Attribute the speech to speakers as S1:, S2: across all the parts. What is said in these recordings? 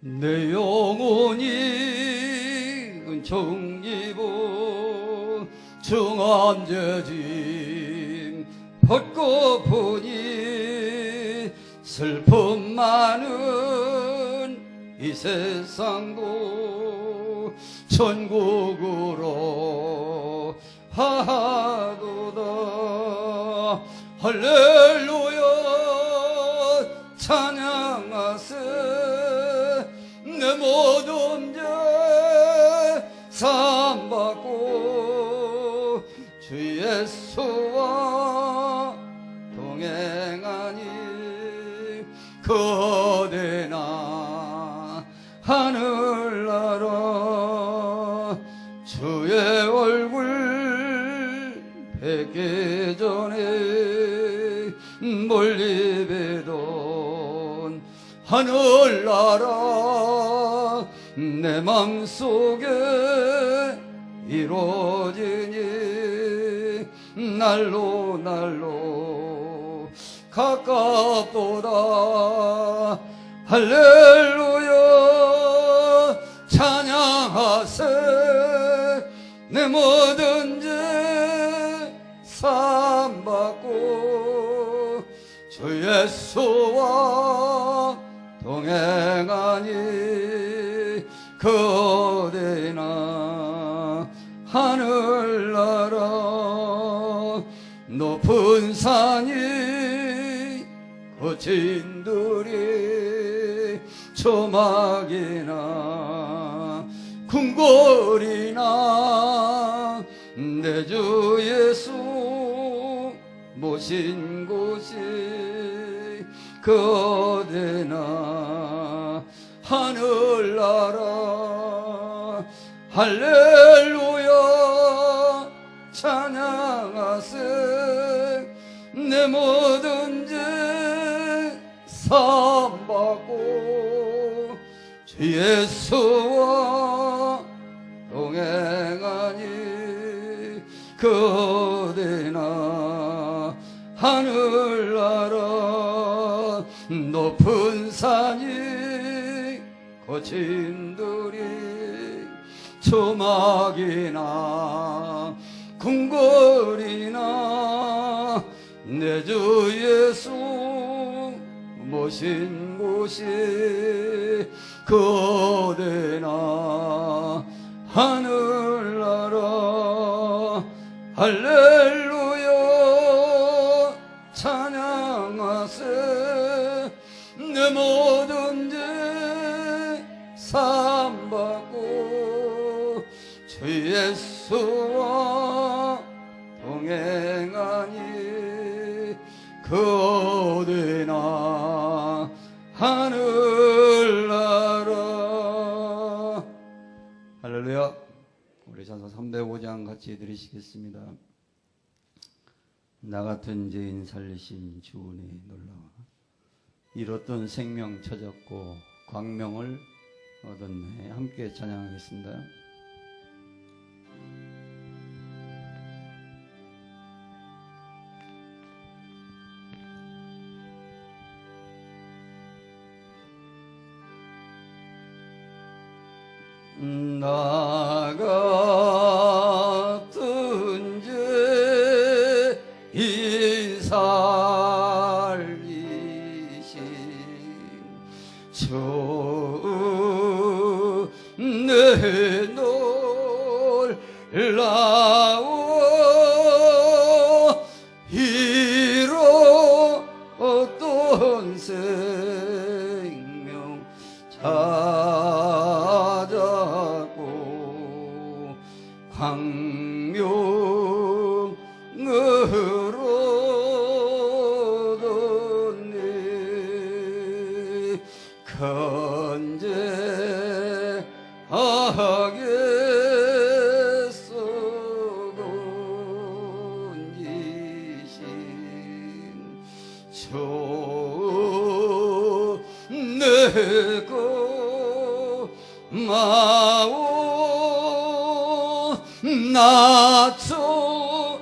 S1: 내 영혼이 은총 입어 중언제짐 벗고 보니 슬픔 많은 이 세상도 천국으로 하도다. 할렐루야 찬양하세. 내 모든 죄 사함받고 주 예수와 동행하니 거대나 하늘나라. 주의 얼굴 뵙기 전에 멀리 뵈던 하늘나라 내 맘속에 이루어지니 날로 날로 가깝도다. 할렐루야 찬양하세. 내 모든 죄 사함받고 주 예수와 동행하니 거대나 하늘나라. 높은 산이 거친 들이 조막이나 궁궐이나 내 주 예수 모신 곳이 거대나 하늘나라. 할렐루야 찬양하세. 내 모든 죄 사함받고 주 예수와 동행하니 거대나 하늘나라. 높은 산이 거친 들이 조막이나 궁궐이나 내 주 예수 모신 곳이 거대나 하늘나라. 할렐루야 찬양하세. 내 모든 죄 사함받고 주 예수와 동행하니 거대나 하늘나라. 할렐루야. 우리 찬송 305장 같이 들으시겠습니다. 나 같은 죄인 살리신 주 은혜 놀라워. 잃었던 생명 찾았고 광명을 얻었네. 함께 찬양하겠습니다. 나 같은 죄인 살리신 주 내 놀라워. 잃었던 생명 찾았고 광명으로 얻었네. 건재하겠소 건지신 주 내고 마오 낮춰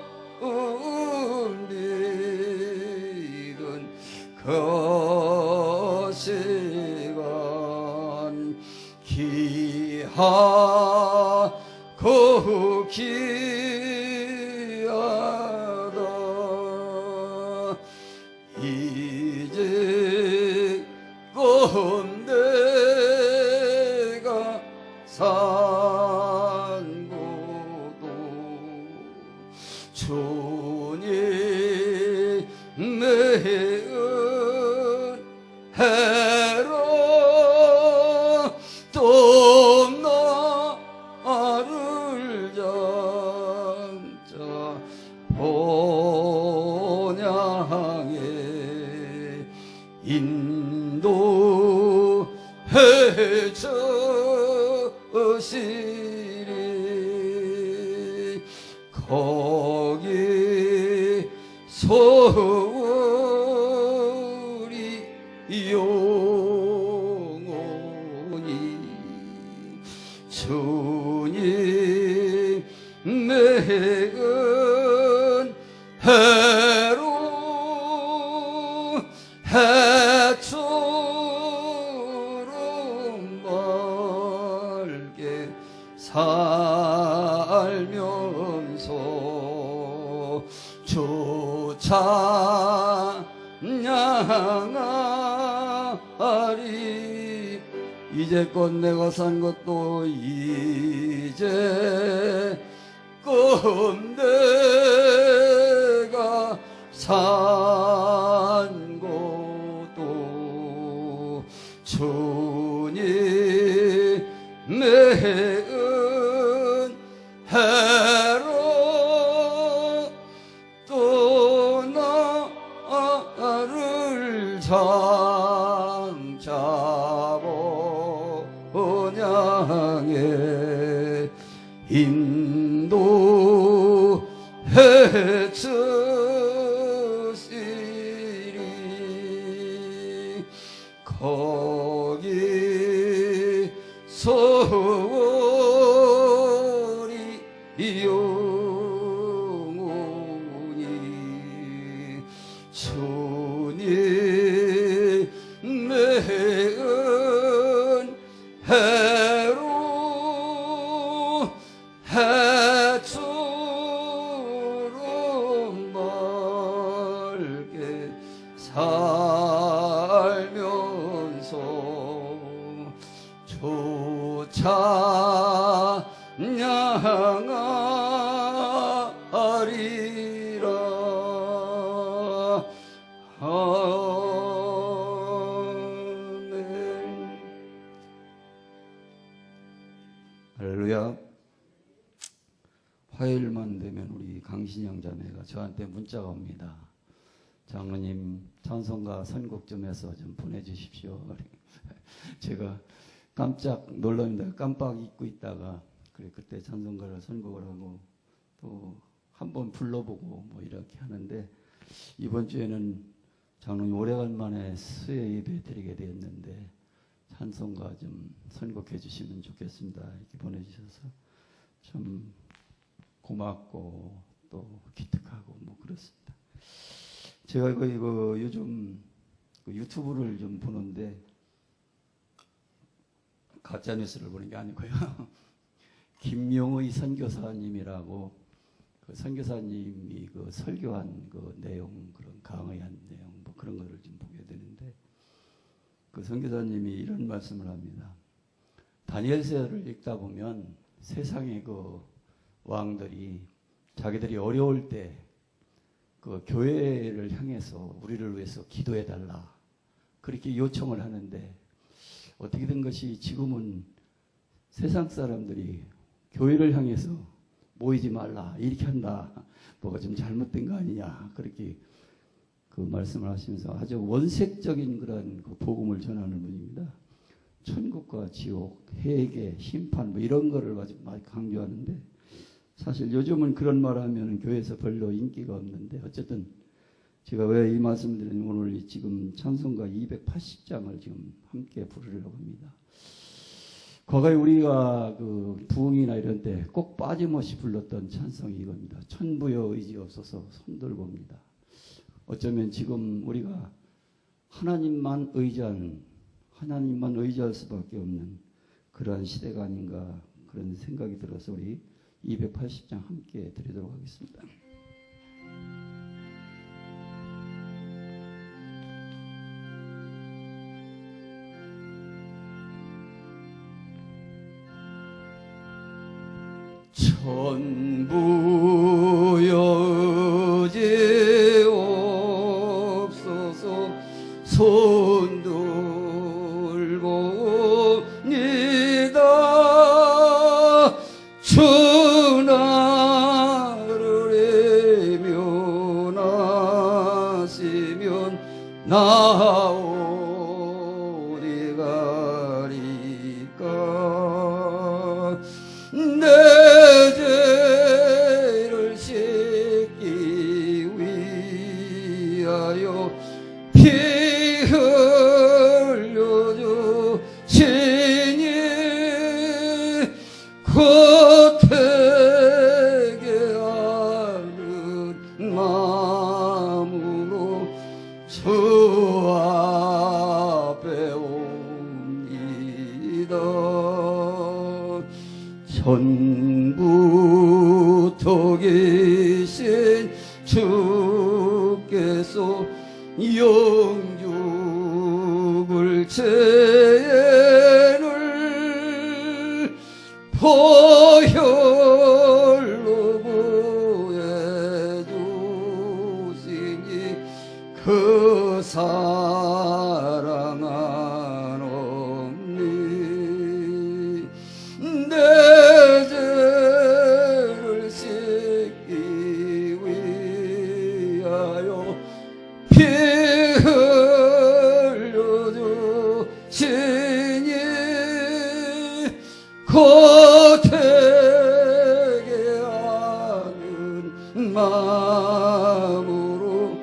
S1: 믿은 거시간 하고 귀하다. 이제 곧 내가 산 곳도 주님의 은혜로 또 나를 장차 본향에 인도해 주시리. 거기 우리 영원히 주님의 은혜로 해처럼 맑게 살면서 주 찬양하리. 이제껏 내가 산 것도 이제껏 내가 산 것도 주님의 은혜로 또 나를 장차 본향에 인도해 주시리. 거기서 우리 영원히 주님의 은혜로 해처럼 맑게 살면서 주 찬양하리라. 아멘. 할렐루야. 화요일만 되면 우리 강신영 자매가 저한테 문자가 옵니다. 장로님 찬송가 선곡 좀 해서 좀 보내주십시오. 제가 깜짝 놀랍니다. 깜빡 잊고 있다가 그때 찬송가를 선곡을 하고 또 한번 불러보고 뭐 이렇게 하는데, 이번 주에는 장로님 오래간만에 수요 예배 드리게 되었는데 찬송가 좀 선곡해 주시면 좋겠습니다. 이렇게 보내주셔서 참 고맙고 또 기특하고 뭐 그렇습니다. 제가 요즘 유튜브를 좀 보는데 가짜 뉴스를 보는 게 아니고요. 김용의 선교사님이라고 그 선교사님이 그 설교한 그 내용, 그런 강의한 내용 뭐 그런 거를 좀 보게 되는데, 그 선교사님이 이런 말씀을 합니다. 다니엘서를 읽다 보면 세상의 그 왕들이 자기들이 어려울 때 그 교회를 향해서 우리를 위해서 기도해 달라 그렇게 요청을 하는데, 어떻게 된 것이 지금은 세상 사람들이 교회를 향해서 모이지 말라 이렇게 한다, 뭐가 좀 잘못된 거 아니냐, 그렇게 그 말씀을 하시면서 아주 원색적인 그런 그 복음을 전하는 분입니다. 천국과 지옥, 회개, 심판 뭐 이런 거를 아주 많이 강조하는데, 사실 요즘은 그런 말 하면 교회에서 별로 인기가 없는데, 어쨌든 제가 왜 이 말씀을 드리냐면 오늘 지금 찬송가 280장을 지금 함께 부르려고 합니다. 과거에 우리가 그 부흥이나 이런 때 꼭 빠짐없이 불렀던 찬송이 이겁니다. 천부여 의지 없어서 손들고입니다. 어쩌면 지금 우리가 하나님만 의지할 수밖에 없는 그러한 시대가 아닌가 그런 생각이 들어서 우리 280장 함께 드리도록 하겠습니다. 천부여지 옵소서 손 들고 옵니다. 주 나를 외면하시면 나오리 가리까. 내 죄를 씻기 위하여 피 흘려주시니 겉에게 하는 마음으로 주 앞에 옵니다. 전부터 계신 주께서 영죽을 죄를 보혈로 구해주시니 그 사랑 한없니. 내 죄를 씻기 위하여 피 흘려주시니 겉에게 하는 마음으로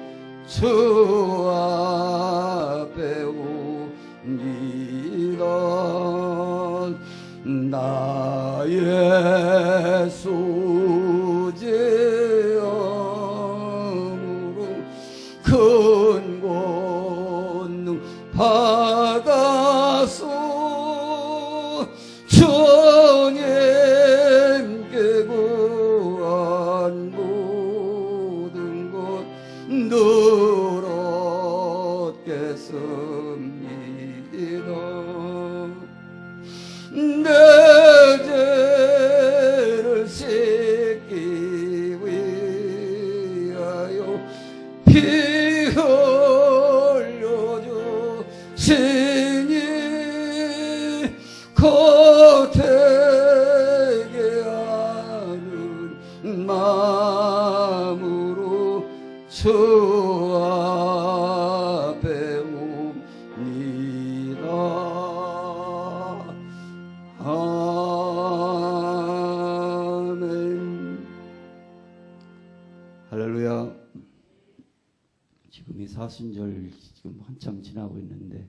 S1: 주 앞에 옵니다. 나의 소재함으로 큰 권능 받아서 주님께 구한 모든 것 늘 얻겠습니다. 내 죄를 씻기 위하여 피 흘려주시니 겉에게 하는 마음으로 주 앞에 옵니다. 아멘. 할렐루야. 지금 이 사순절 지금 한참 지나고 있는데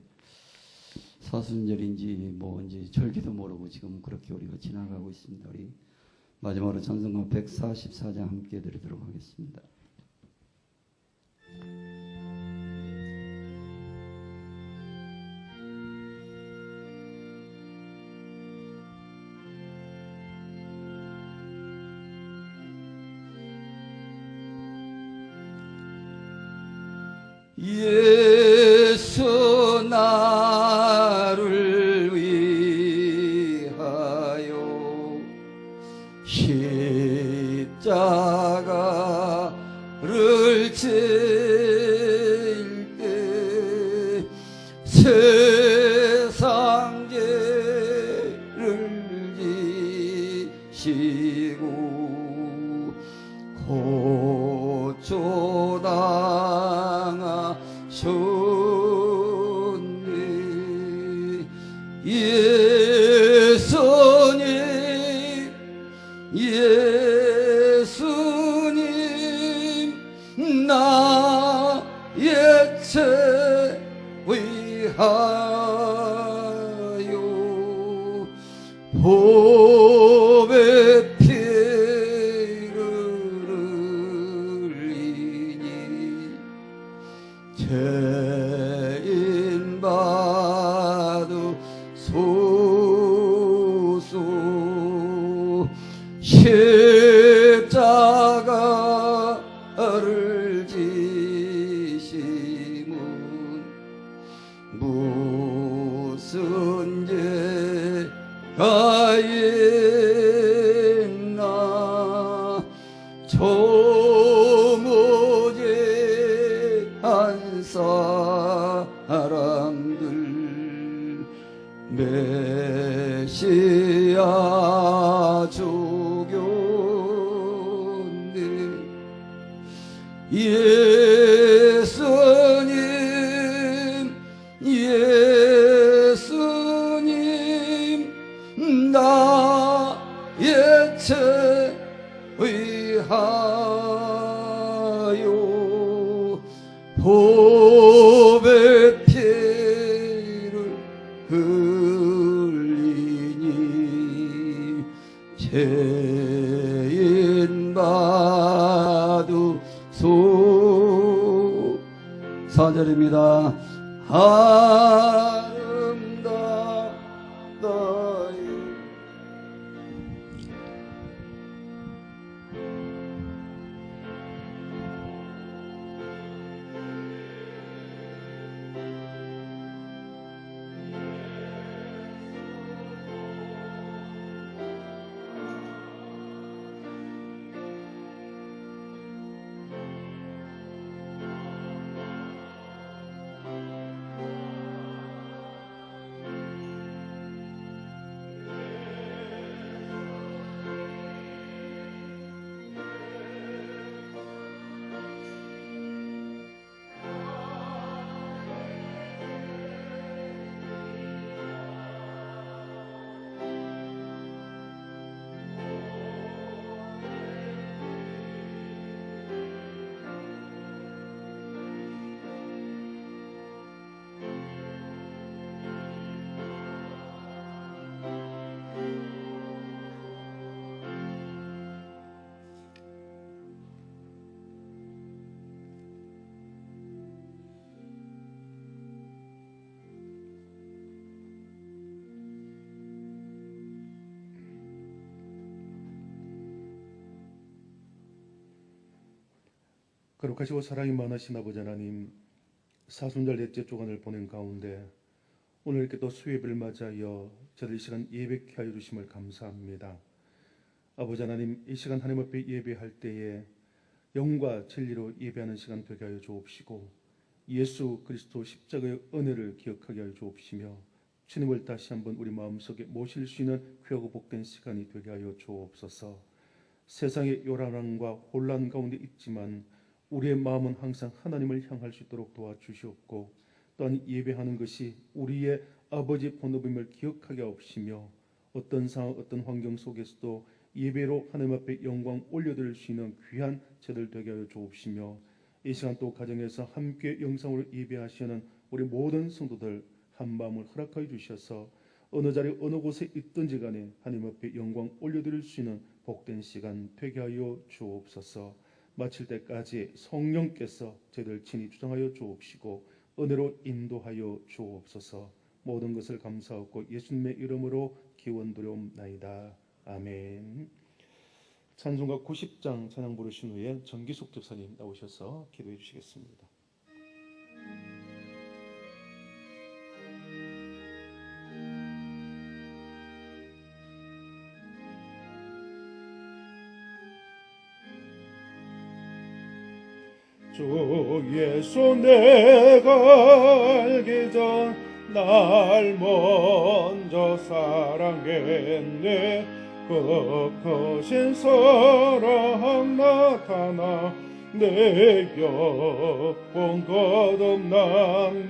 S1: 사순절인지 뭔지 절기도 모르고 지금 그렇게 우리가 지나가고 있습니다. 우리 마지막으로 찬송가 144장 함께 드리도록 하겠습니다. 예수 나를 위하여 십자가를 질 때 세상 죄를 지시고 고초당하셨네. 예수님 나의 죄 위하여 보배 피를 흘리니 죄인 받으소서. 나를 지심은 무슨 죄가 있나 조무제한 사람들 메시아 주교인데 예수님 나의 죄의하여 보배 피를 흘리니 죄인 받으소. 4절입니다. 아름답다이
S2: 거룩하시고 사랑이 많으신 아버지 하나님, 사순절 넷째 주간을 보낸 가운데 오늘 이렇게 또 수요일을 맞이하여 저들 이 시간 예배케 하여 주심을 감사합니다. 아버지 하나님, 이 시간 하나님 앞에 예배할 때에 영과 진리로 예배하는 시간 되게 하여 주옵시고 예수 그리스도 십자가의 은혜를 기억하게 하여 주옵시며 주님을 다시 한번 우리 마음속에 모실 수 있는 귀하고 복된 시간이 되게 하여 주옵소서. 세상의 요란함과 혼란 가운데 있지만 우리의 마음은 항상 하나님을 향할 수 있도록 도와주시옵고, 또한 예배하는 것이 우리의 아버지 본업임을 기억하게 하옵시며 어떤 상황 어떤 환경 속에서도 예배로 하나님 앞에 영광 올려드릴 수 있는 귀한 제들 되게 하여 주옵시며, 이 시간 또 가정에서 함께 영상으로 예배하시는 우리 모든 성도들 한 마음을 허락하여 주셔서 어느 자리 어느 곳에 있든지 간에 하나님 앞에 영광 올려드릴 수 있는 복된 시간 되게 하여 주옵소서. 마칠 때까지 성령께서 저희들 친히 주장하여 주옵시고 은혜로 인도하여 주옵소서. 모든 것을 감사하고 예수님의 이름으로 기원드려옵나이다. 아멘. 찬송가 90장 찬양 부르신 후에 정기숙 집사님 나오셔서 기도해 주시겠습니다. 주 예수 내가 알기 전 날 먼저 사랑했네. 그 크신 사랑 나타나 내 영혼 거듭났네.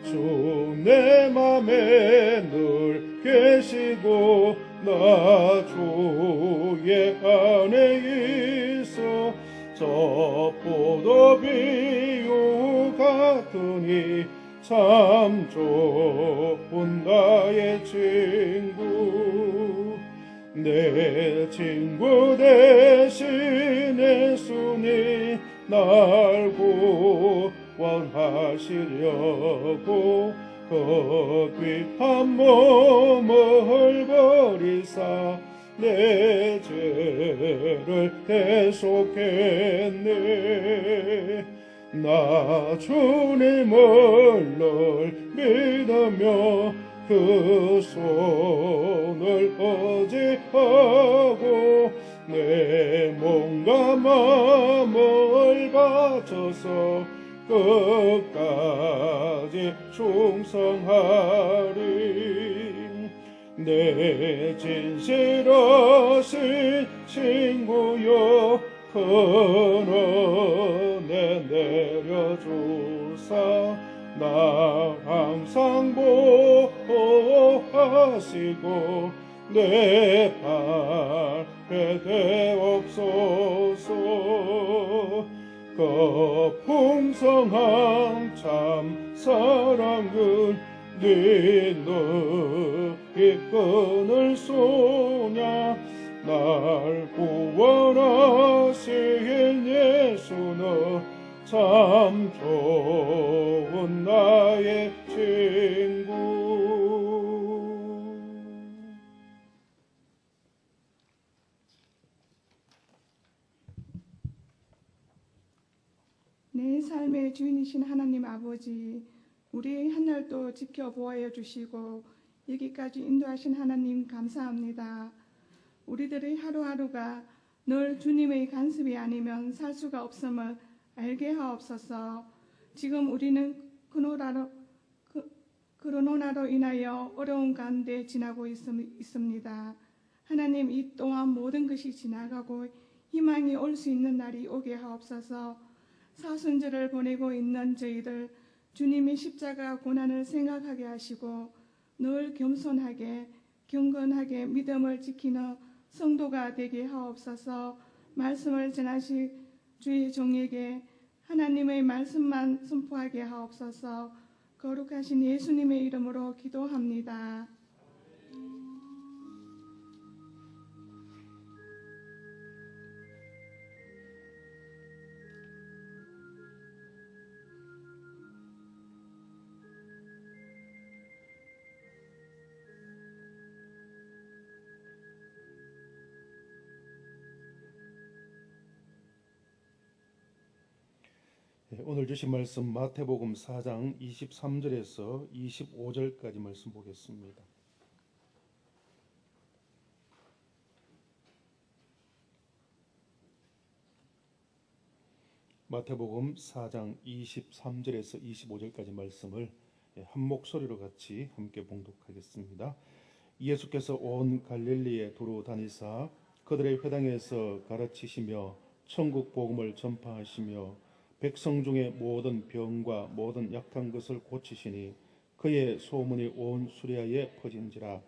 S2: 주 내 맘에 늘 계시고 나 주의 안에 있어. 저 포도 비유 같으니 참 좋은 나의 친구. 내 친구 대신 예수님 날 구원하시려고 그 귀한 몸을 버리사 내 죄를 대속했네. 나 주님을 늘 믿으며 그 손을 의지하고 내 몸과 마음을 바쳐서 끝까지 충성하리. 내 진실하신 친구여 큰 은혜 내려주사 나 항상 보호하시고 내 발에 대옵소서. 그 풍성한 참 사랑은 네 너의 끈을 쏘냐. 날 구원하신 예수는 참 좋은 나의 친구.
S3: 내 삶의 주인이신 하나님 아버지, 우리의 한날도 지켜보아 주시고 여기까지 인도하신 하나님 감사합니다. 우리들의 하루하루가 늘 주님의 간섭이 아니면 살 수가 없음을 알게 하옵소서. 지금 우리는 코로나로 인하여 어려운 가운데 지나고 있습니다. 하나님, 이 또한 모든 것이 지나가고 희망이 올 수 있는 날이 오게 하옵소서. 사순절을 보내고 있는 저희들 주님의 십자가 고난을 생각하게 하시고 늘 겸손하게 경건하게 믿음을 지키는 성도가 되게 하옵소서. 말씀을 전하실 주의 종에게 하나님의 말씀만 선포하게 하옵소서. 거룩하신 예수님의 이름으로 기도합니다.
S2: 오늘 주신 말씀 마태복음 4장 23절에서 25절까지 말씀 보겠습니다. 마태복음 4장 23절에서 25절까지 말씀을 한 목소리로 같이 함께 봉독하겠습니다. 예수께서 온 갈릴리에 두루 다니사 그들의 회당에서 가르치시며 천국 복음을 전파하시며 백성 중에 모든 병과 모든 약한 것을 고치시니 그의 소문이 온 수리아에 퍼진지라.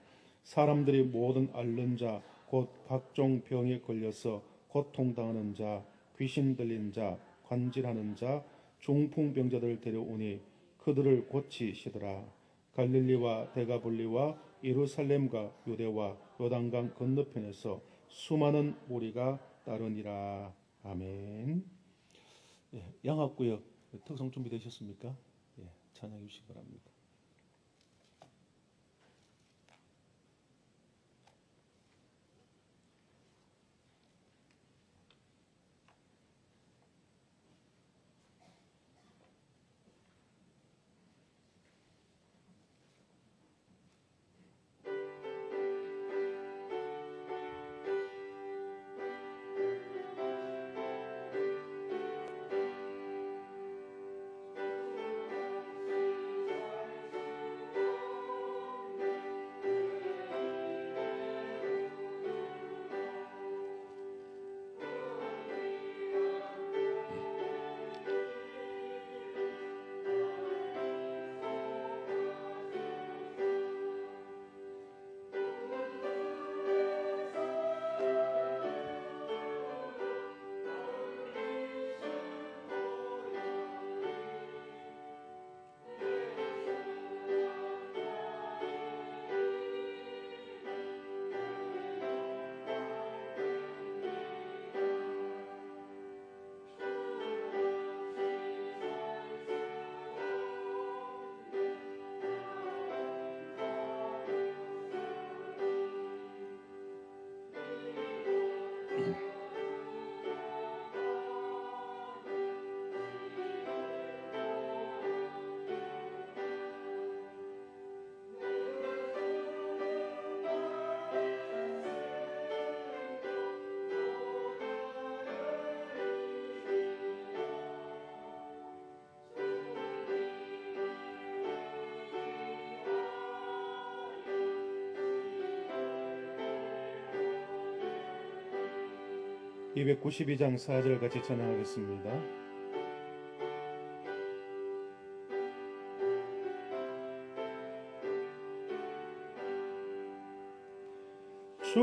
S2: 사람들이 모든 앓는 자 곧 각종 병에 걸려서 고통당하는 자, 귀신 들린 자, 관질하는 자, 중풍병자들을 데려오니 그들을 고치시더라. 갈릴리와 데가볼리와 예루살렘과 유대와 요단강 건너편에서 수많은 무리가 따르니라. 아멘. 양압구역 특성 준비되셨습니까? 찬양해 주시기 바랍니다. 292장 4절 같이 찬양하겠습니다. 주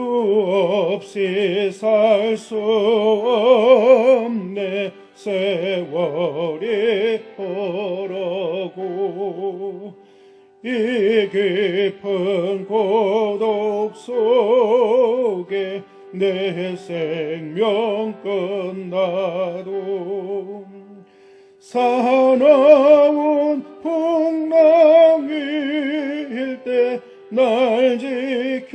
S2: 없이 살 수 없네 세월이 흐르고 이 깊은 고독 속에 내 생명 끝나도 사나운 풍랑일 때 날 지켜주시니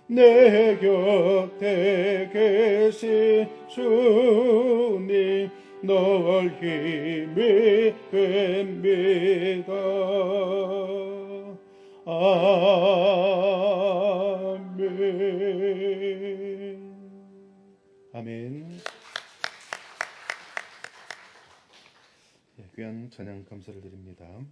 S2: 내 곁에 계신 주님 널 힘이 됩니다. 아멘. 아멘. 귀한 찬양 감사를 드립니다.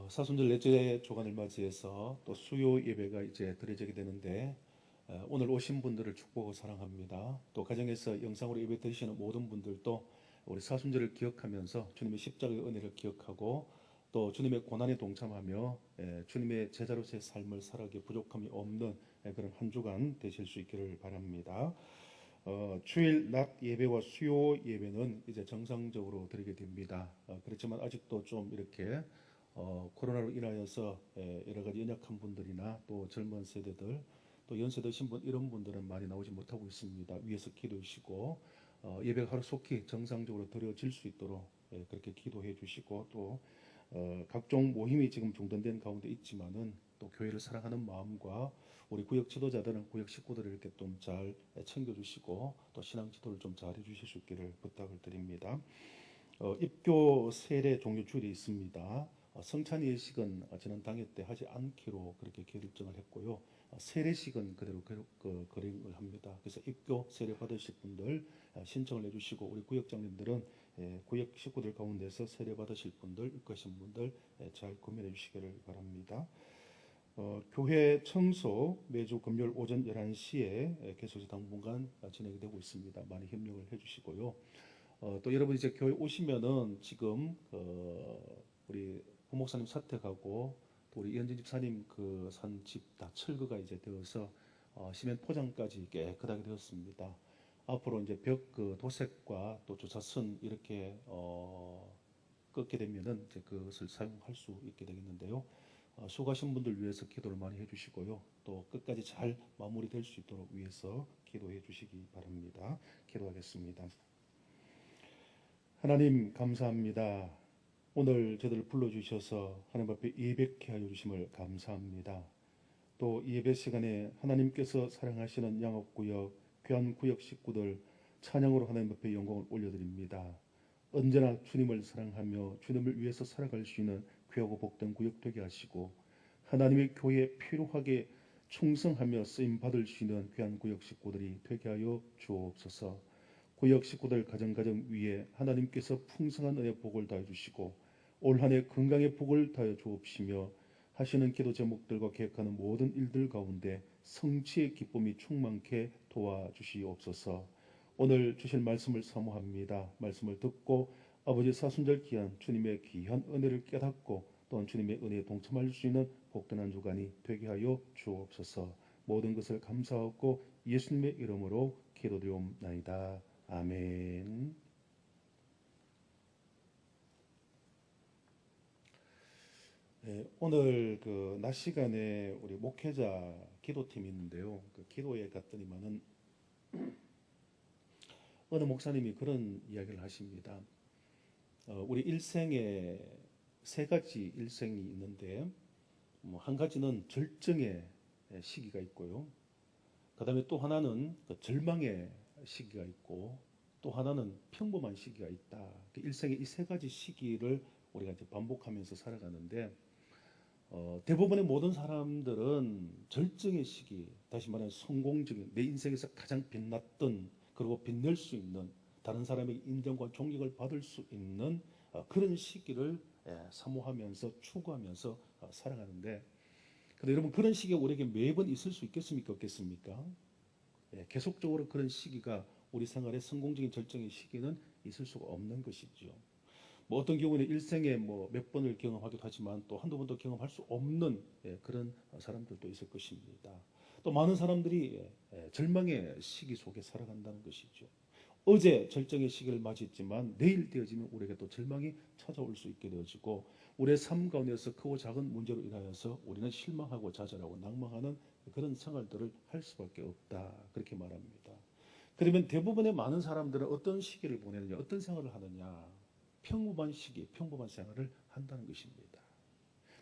S2: 사순절 넷째 조간을 맞이해서 또 수요 예배가 이제 드려지게 되는데 오늘 오신 분들을 축복하고 사랑합니다. 또 가정에서 영상으로 예배 드리시는 모든 분들도 우리 사순절을 기억하면서 주님의 십자가의 은혜를 기억하고 또 주님의 고난에 동참하며 주님의 제자로서의 삶을 살아가기에 부족함이 없는 그런 한 주간 되실 수 있기를 바랍니다. 주일 낮 예배와 수요 예배는 이제 정상적으로 드리게 됩니다. 그렇지만 아직도 좀 이렇게 코로나로 인하여서 여러 가지 연약한 분들이나 또 젊은 세대들 또 연세 드신 분 이런 분들은 많이 나오지 못하고 있습니다. 위에서 기도해 주시고 예배가 하루속히 정상적으로 드려질 수 있도록 그렇게 기도해 주시고 또 각종 모임이 지금 중단된 가운데 있지만은 또 교회를 사랑하는 마음과 우리 구역 지도자들은 구역 식구들을 이렇게 좀 잘 챙겨주시고 또 신앙 지도를 좀 잘 해주실 수 있기를 부탁을 드립니다. 입교 세례 종료 주일이 있습니다. 성찬 예식은 지난 당회 때 하지 않기로 그렇게 결정을 했고요. 세례식은 그대로 거행을 합니다. 그래서 입교 세례 받으실 분들 신청을 해주시고 우리 구역장님들은 구역 식구들 가운데서 세례 받으실 분들 입거하신 분들 잘 구매해 주시기를 바랍니다. 교회 청소 매주 금요일 오전 11시에 계속해서 당분간 진행이 되고 있습니다. 많이 협력을 해주시고요. 또 여러분 이제 교회 오시면은 지금 우리 부목사님 사택하고 또 우리 이현진 집사님 그 산 집 다 철거가 이제 되어서 시멘 포장까지 깨끗하게 되었습니다. 앞으로 이제 벽 그 도색과 또 주차선 이렇게 꺾게 되면은 이제 그것을 사용할 수 있게 되겠는데요. 수고하신 분들 위해서 기도를 많이 해주시고요. 또 끝까지 잘 마무리될 수 있도록 위해서 기도해 주시기 바랍니다. 기도하겠습니다. 하나님 감사합니다. 오늘 저들을 불러주셔서 하나님 앞에 예배케 하여 주심을 감사합니다. 또 예배 시간에 하나님께서 사랑하시는 양업구역, 귀한 구역 식구들 찬양으로 하나님 앞에 영광을 올려드립니다. 언제나 주님을 사랑하며 주님을 위해서 살아갈 수 있는 귀하고 복된 구역 되게 하시고 하나님의 교회에 필요하게 충성하며 쓰임 받을 수 있는 귀한 구역 식구들이 되게 하여 주옵소서. 구역 식구들 가정 위에 하나님께서 풍성한 은혜 복을 다해 주시고 올 한 해 건강의 복을 다해 주옵시며 하시는 기도 제목들과 계획하는 모든 일들 가운데 성취의 기쁨이 충만케 도와주시옵소서. 오늘 주실 말씀을 사모합니다. 말씀을 듣고 아버지 사순절 귀한 주님의 귀한 은혜를 깨닫고 또한 주님의 은혜에 동참할 수 있는 복된 한 주간이 되게 하여 주옵소서. 모든 것을 감사하고 예수님의 이름으로 기도드리옵나이다. 아멘. 오늘 그 낮 시간에 우리 목회자 기도팀이 있는데요. 그 기도에 갔더니만은 어느 목사님이 그런 이야기를 하십니다. 우리 일생에 세 가지 일생이 있는데 한 가지는 절정의 시기가 있고요. 그다음에 또 하나는 그 절망의 시기가 있고 또 하나는 평범한 시기가 있다. 일생의 이 세 가지 시기를 우리가 이제 반복하면서 살아가는데 대부분의 모든 사람들은 절정의 시기, 다시 말하면 성공적인 내 인생에서 가장 빛났던 그리고 빛낼 수 있는 다른 사람에게 인정과 존경을 받을 수 있는 그런 시기를 사모하면서 추구하면서 살아가는데, 근데 여러분 그런 시기가 우리에게 매번 있을 수 있겠습니까? 없겠습니까? 계속적으로 그런 시기가 우리 생활의 성공적인 절정의 시기는 있을 수가 없는 것이죠. 뭐 어떤 경우는 일생에 뭐 몇 번을 경험하기도 하지만 또 한두 번도 경험할 수 없는 그런 사람들도 있을 것입니다. 또 많은 사람들이 절망의 시기 속에 살아간다는 것이죠. 어제 절정의 시기를 맞이했지만 내일 되어지면 우리에게 또 절망이 찾아올 수 있게 되어지고, 우리의 삶 가운데서 크고 작은 문제로 인하여서 우리는 실망하고 좌절하고 낭망하는 그런 생활들을 할 수밖에 없다, 그렇게 말합니다. 그러면 대부분의 많은 사람들은 어떤 시기를 보내느냐, 어떤 생활을 하느냐? 평범한 시기, 평범한 생활을 한다는 것입니다.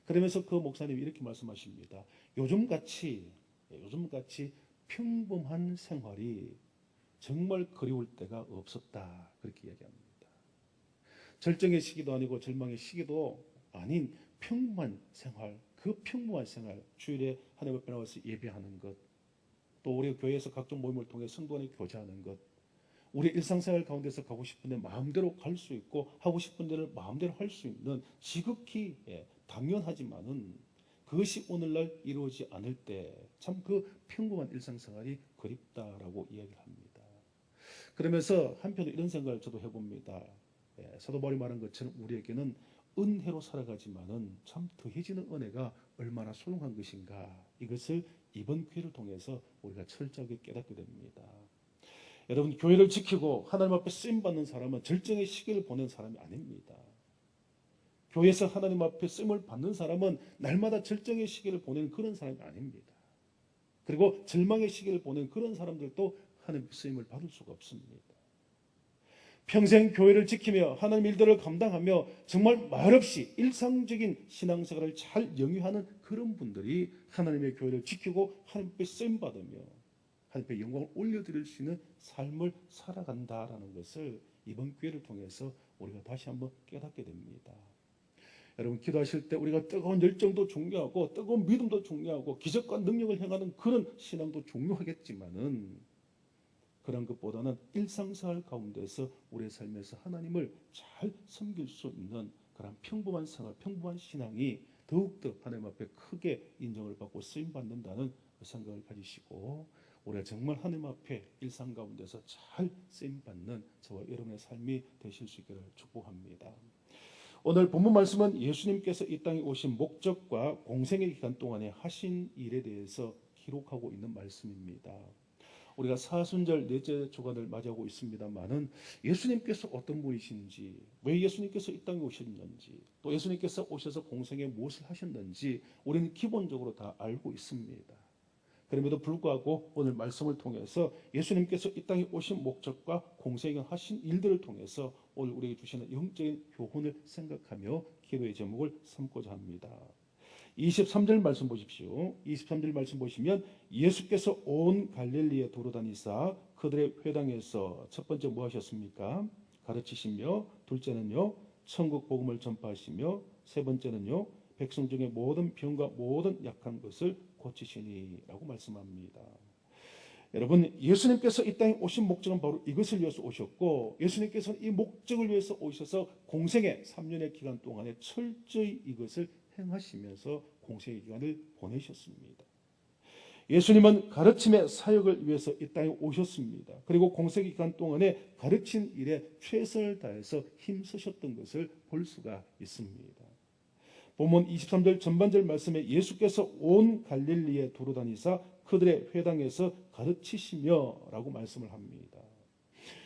S2: 그러면서 그 목사님이 이렇게 말씀하십니다. 요즘같이 평범한 생활이 정말 그리울 때가 없었다, 그렇게 이야기합니다. 절정의 시기도 아니고 절망의 시기도 아닌 평범한 생활, 그 평범한 생활, 주일에 하나님 앞에 나와서 예배하는 것, 또 우리 교회에서 각종 모임을 통해 성도 간에 교제하는 것, 우리 일상생활 가운데서 가고 싶은 데 마음대로 갈 수 있고 하고 싶은 데를 마음대로 할 수 있는, 지극히 당연하지만은 그것이 오늘날 이루어지지 않을 때 참 그 평범한 일상생활이 그립다라고 이야기를 합니다. 그러면서 한편으로 이런 생각을 저도 해봅니다. 사도 바울이 말한 것처럼 우리에게는 은혜로 살아가지만은 참 더해지는 은혜가 얼마나 소중한 것인가, 이것을 이번 기회를 통해서 우리가 철저하게 깨닫게 됩니다. 여러분, 교회를 지키고 하나님 앞에 쓰임 받는 사람은 절정의 시기를 보낸 사람이 아닙니다. 교회에서 하나님 앞에 쓰임을 받는 사람은 날마다 절정의 시기를 보내는 그런 사람이 아닙니다. 그리고 절망의 시기를 보내는 그런 사람들도 하나님의 쓰임을 받을 수가 없습니다. 평생 교회를 지키며 하나님 일들을 감당하며 정말 말없이 일상적인 신앙생활을 잘 영위하는 그런 분들이 하나님의 교회를 지키고 하나님께 쓰임 받으며 하나님께 영광을 올려드릴 수 있는 삶을 살아간다라는 것을 이번 기회를 통해서 우리가 다시 한번 깨닫게 됩니다. 여러분, 기도하실 때 우리가 뜨거운 열정도 중요하고 뜨거운 믿음도 중요하고 기적과 능력을 행하는 그런 신앙도 중요하겠지만은, 그런 것보다는 일상생활 가운데서 우리의 삶에서 하나님을 잘 섬길 수 있는 그런 평범한 생활, 평범한 신앙이 더욱더 하나님 앞에 크게 인정을 받고 쓰임받는다는 그 생각을 가지시고, 우리가 정말 하나님 앞에 일상 가운데서 잘 쓰임받는 저와 여러분의 삶이 되실 수 있기를 축복합니다. 오늘 본문 말씀은 예수님께서 이 땅에 오신 목적과 공생의 기간 동안에 하신 일에 대해서 기록하고 있는 말씀입니다. 우리가 사순절 넷째 주간을 맞이하고 있습니다만은 예수님께서 어떤 분이신지, 왜 예수님께서 이 땅에 오셨는지, 또 예수님께서 오셔서 공생에 무엇을 하셨는지 우리는 기본적으로 다 알고 있습니다. 그럼에도 불구하고 오늘 말씀을 통해서 예수님께서 이 땅에 오신 목적과 공생에 하신 일들을 통해서 오늘 우리에게 주시는 영적인 교훈을 생각하며 기도의 제목을 삼고자 합니다. 23절 말씀 보십시오. 23절 말씀 보시면 예수께서 온 갈릴리에 도로다니사 그들의 회당에서 첫 번째 뭐 하셨습니까? 가르치시며, 둘째는요 천국 복음을 전파하시며, 세 번째는요 백성 중에 모든 병과 모든 약한 것을 고치시니라고 말씀합니다. 여러분, 예수님께서 이 땅에 오신 목적은 바로 이것을 위해서 오셨고, 예수님께서는 이 목적을 위해서 오셔서 공생의 3년의 기간 동안에 철저히 이것을 행하시면서 공생의 기간을 보내셨습니다. 예수님은 가르침의 사역을 위해서 이 땅에 오셨습니다. 그리고 공생의 기간 동안에 가르친 일에 최선을 다해서 힘쓰셨던 것을 볼 수가 있습니다. 본문 23절 전반절 말씀에 예수께서 온 갈릴리에 두루다니사 그들의 회당에서 가르치시며 라고 말씀을 합니다.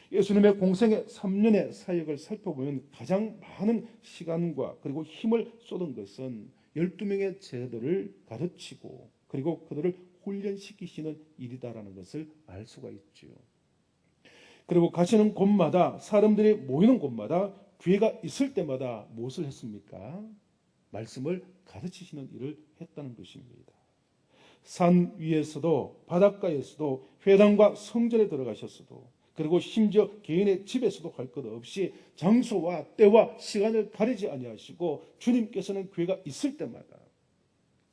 S2: 예수님의 공생의 3년의 사역을 살펴보면 가장 많은 시간과 그리고 힘을 쏟은 것은 12명의 제자들을 가르치고 그리고 그들을 훈련시키시는 일이다라는 것을 알 수가 있죠. 그리고 가시는 곳마다, 사람들이 모이는 곳마다, 기회가 있을 때마다 무엇을 했습니까? 말씀을 가르치시는 일을 했다는 것입니다. 산 위에서도 바닷가에서도 회당과 성전에 들어가셨어도, 그리고 심지어 개인의 집에서도 갈 것 없이 장소와 때와 시간을 가리지 아니하시고 주님께서는 기회가 있을 때마다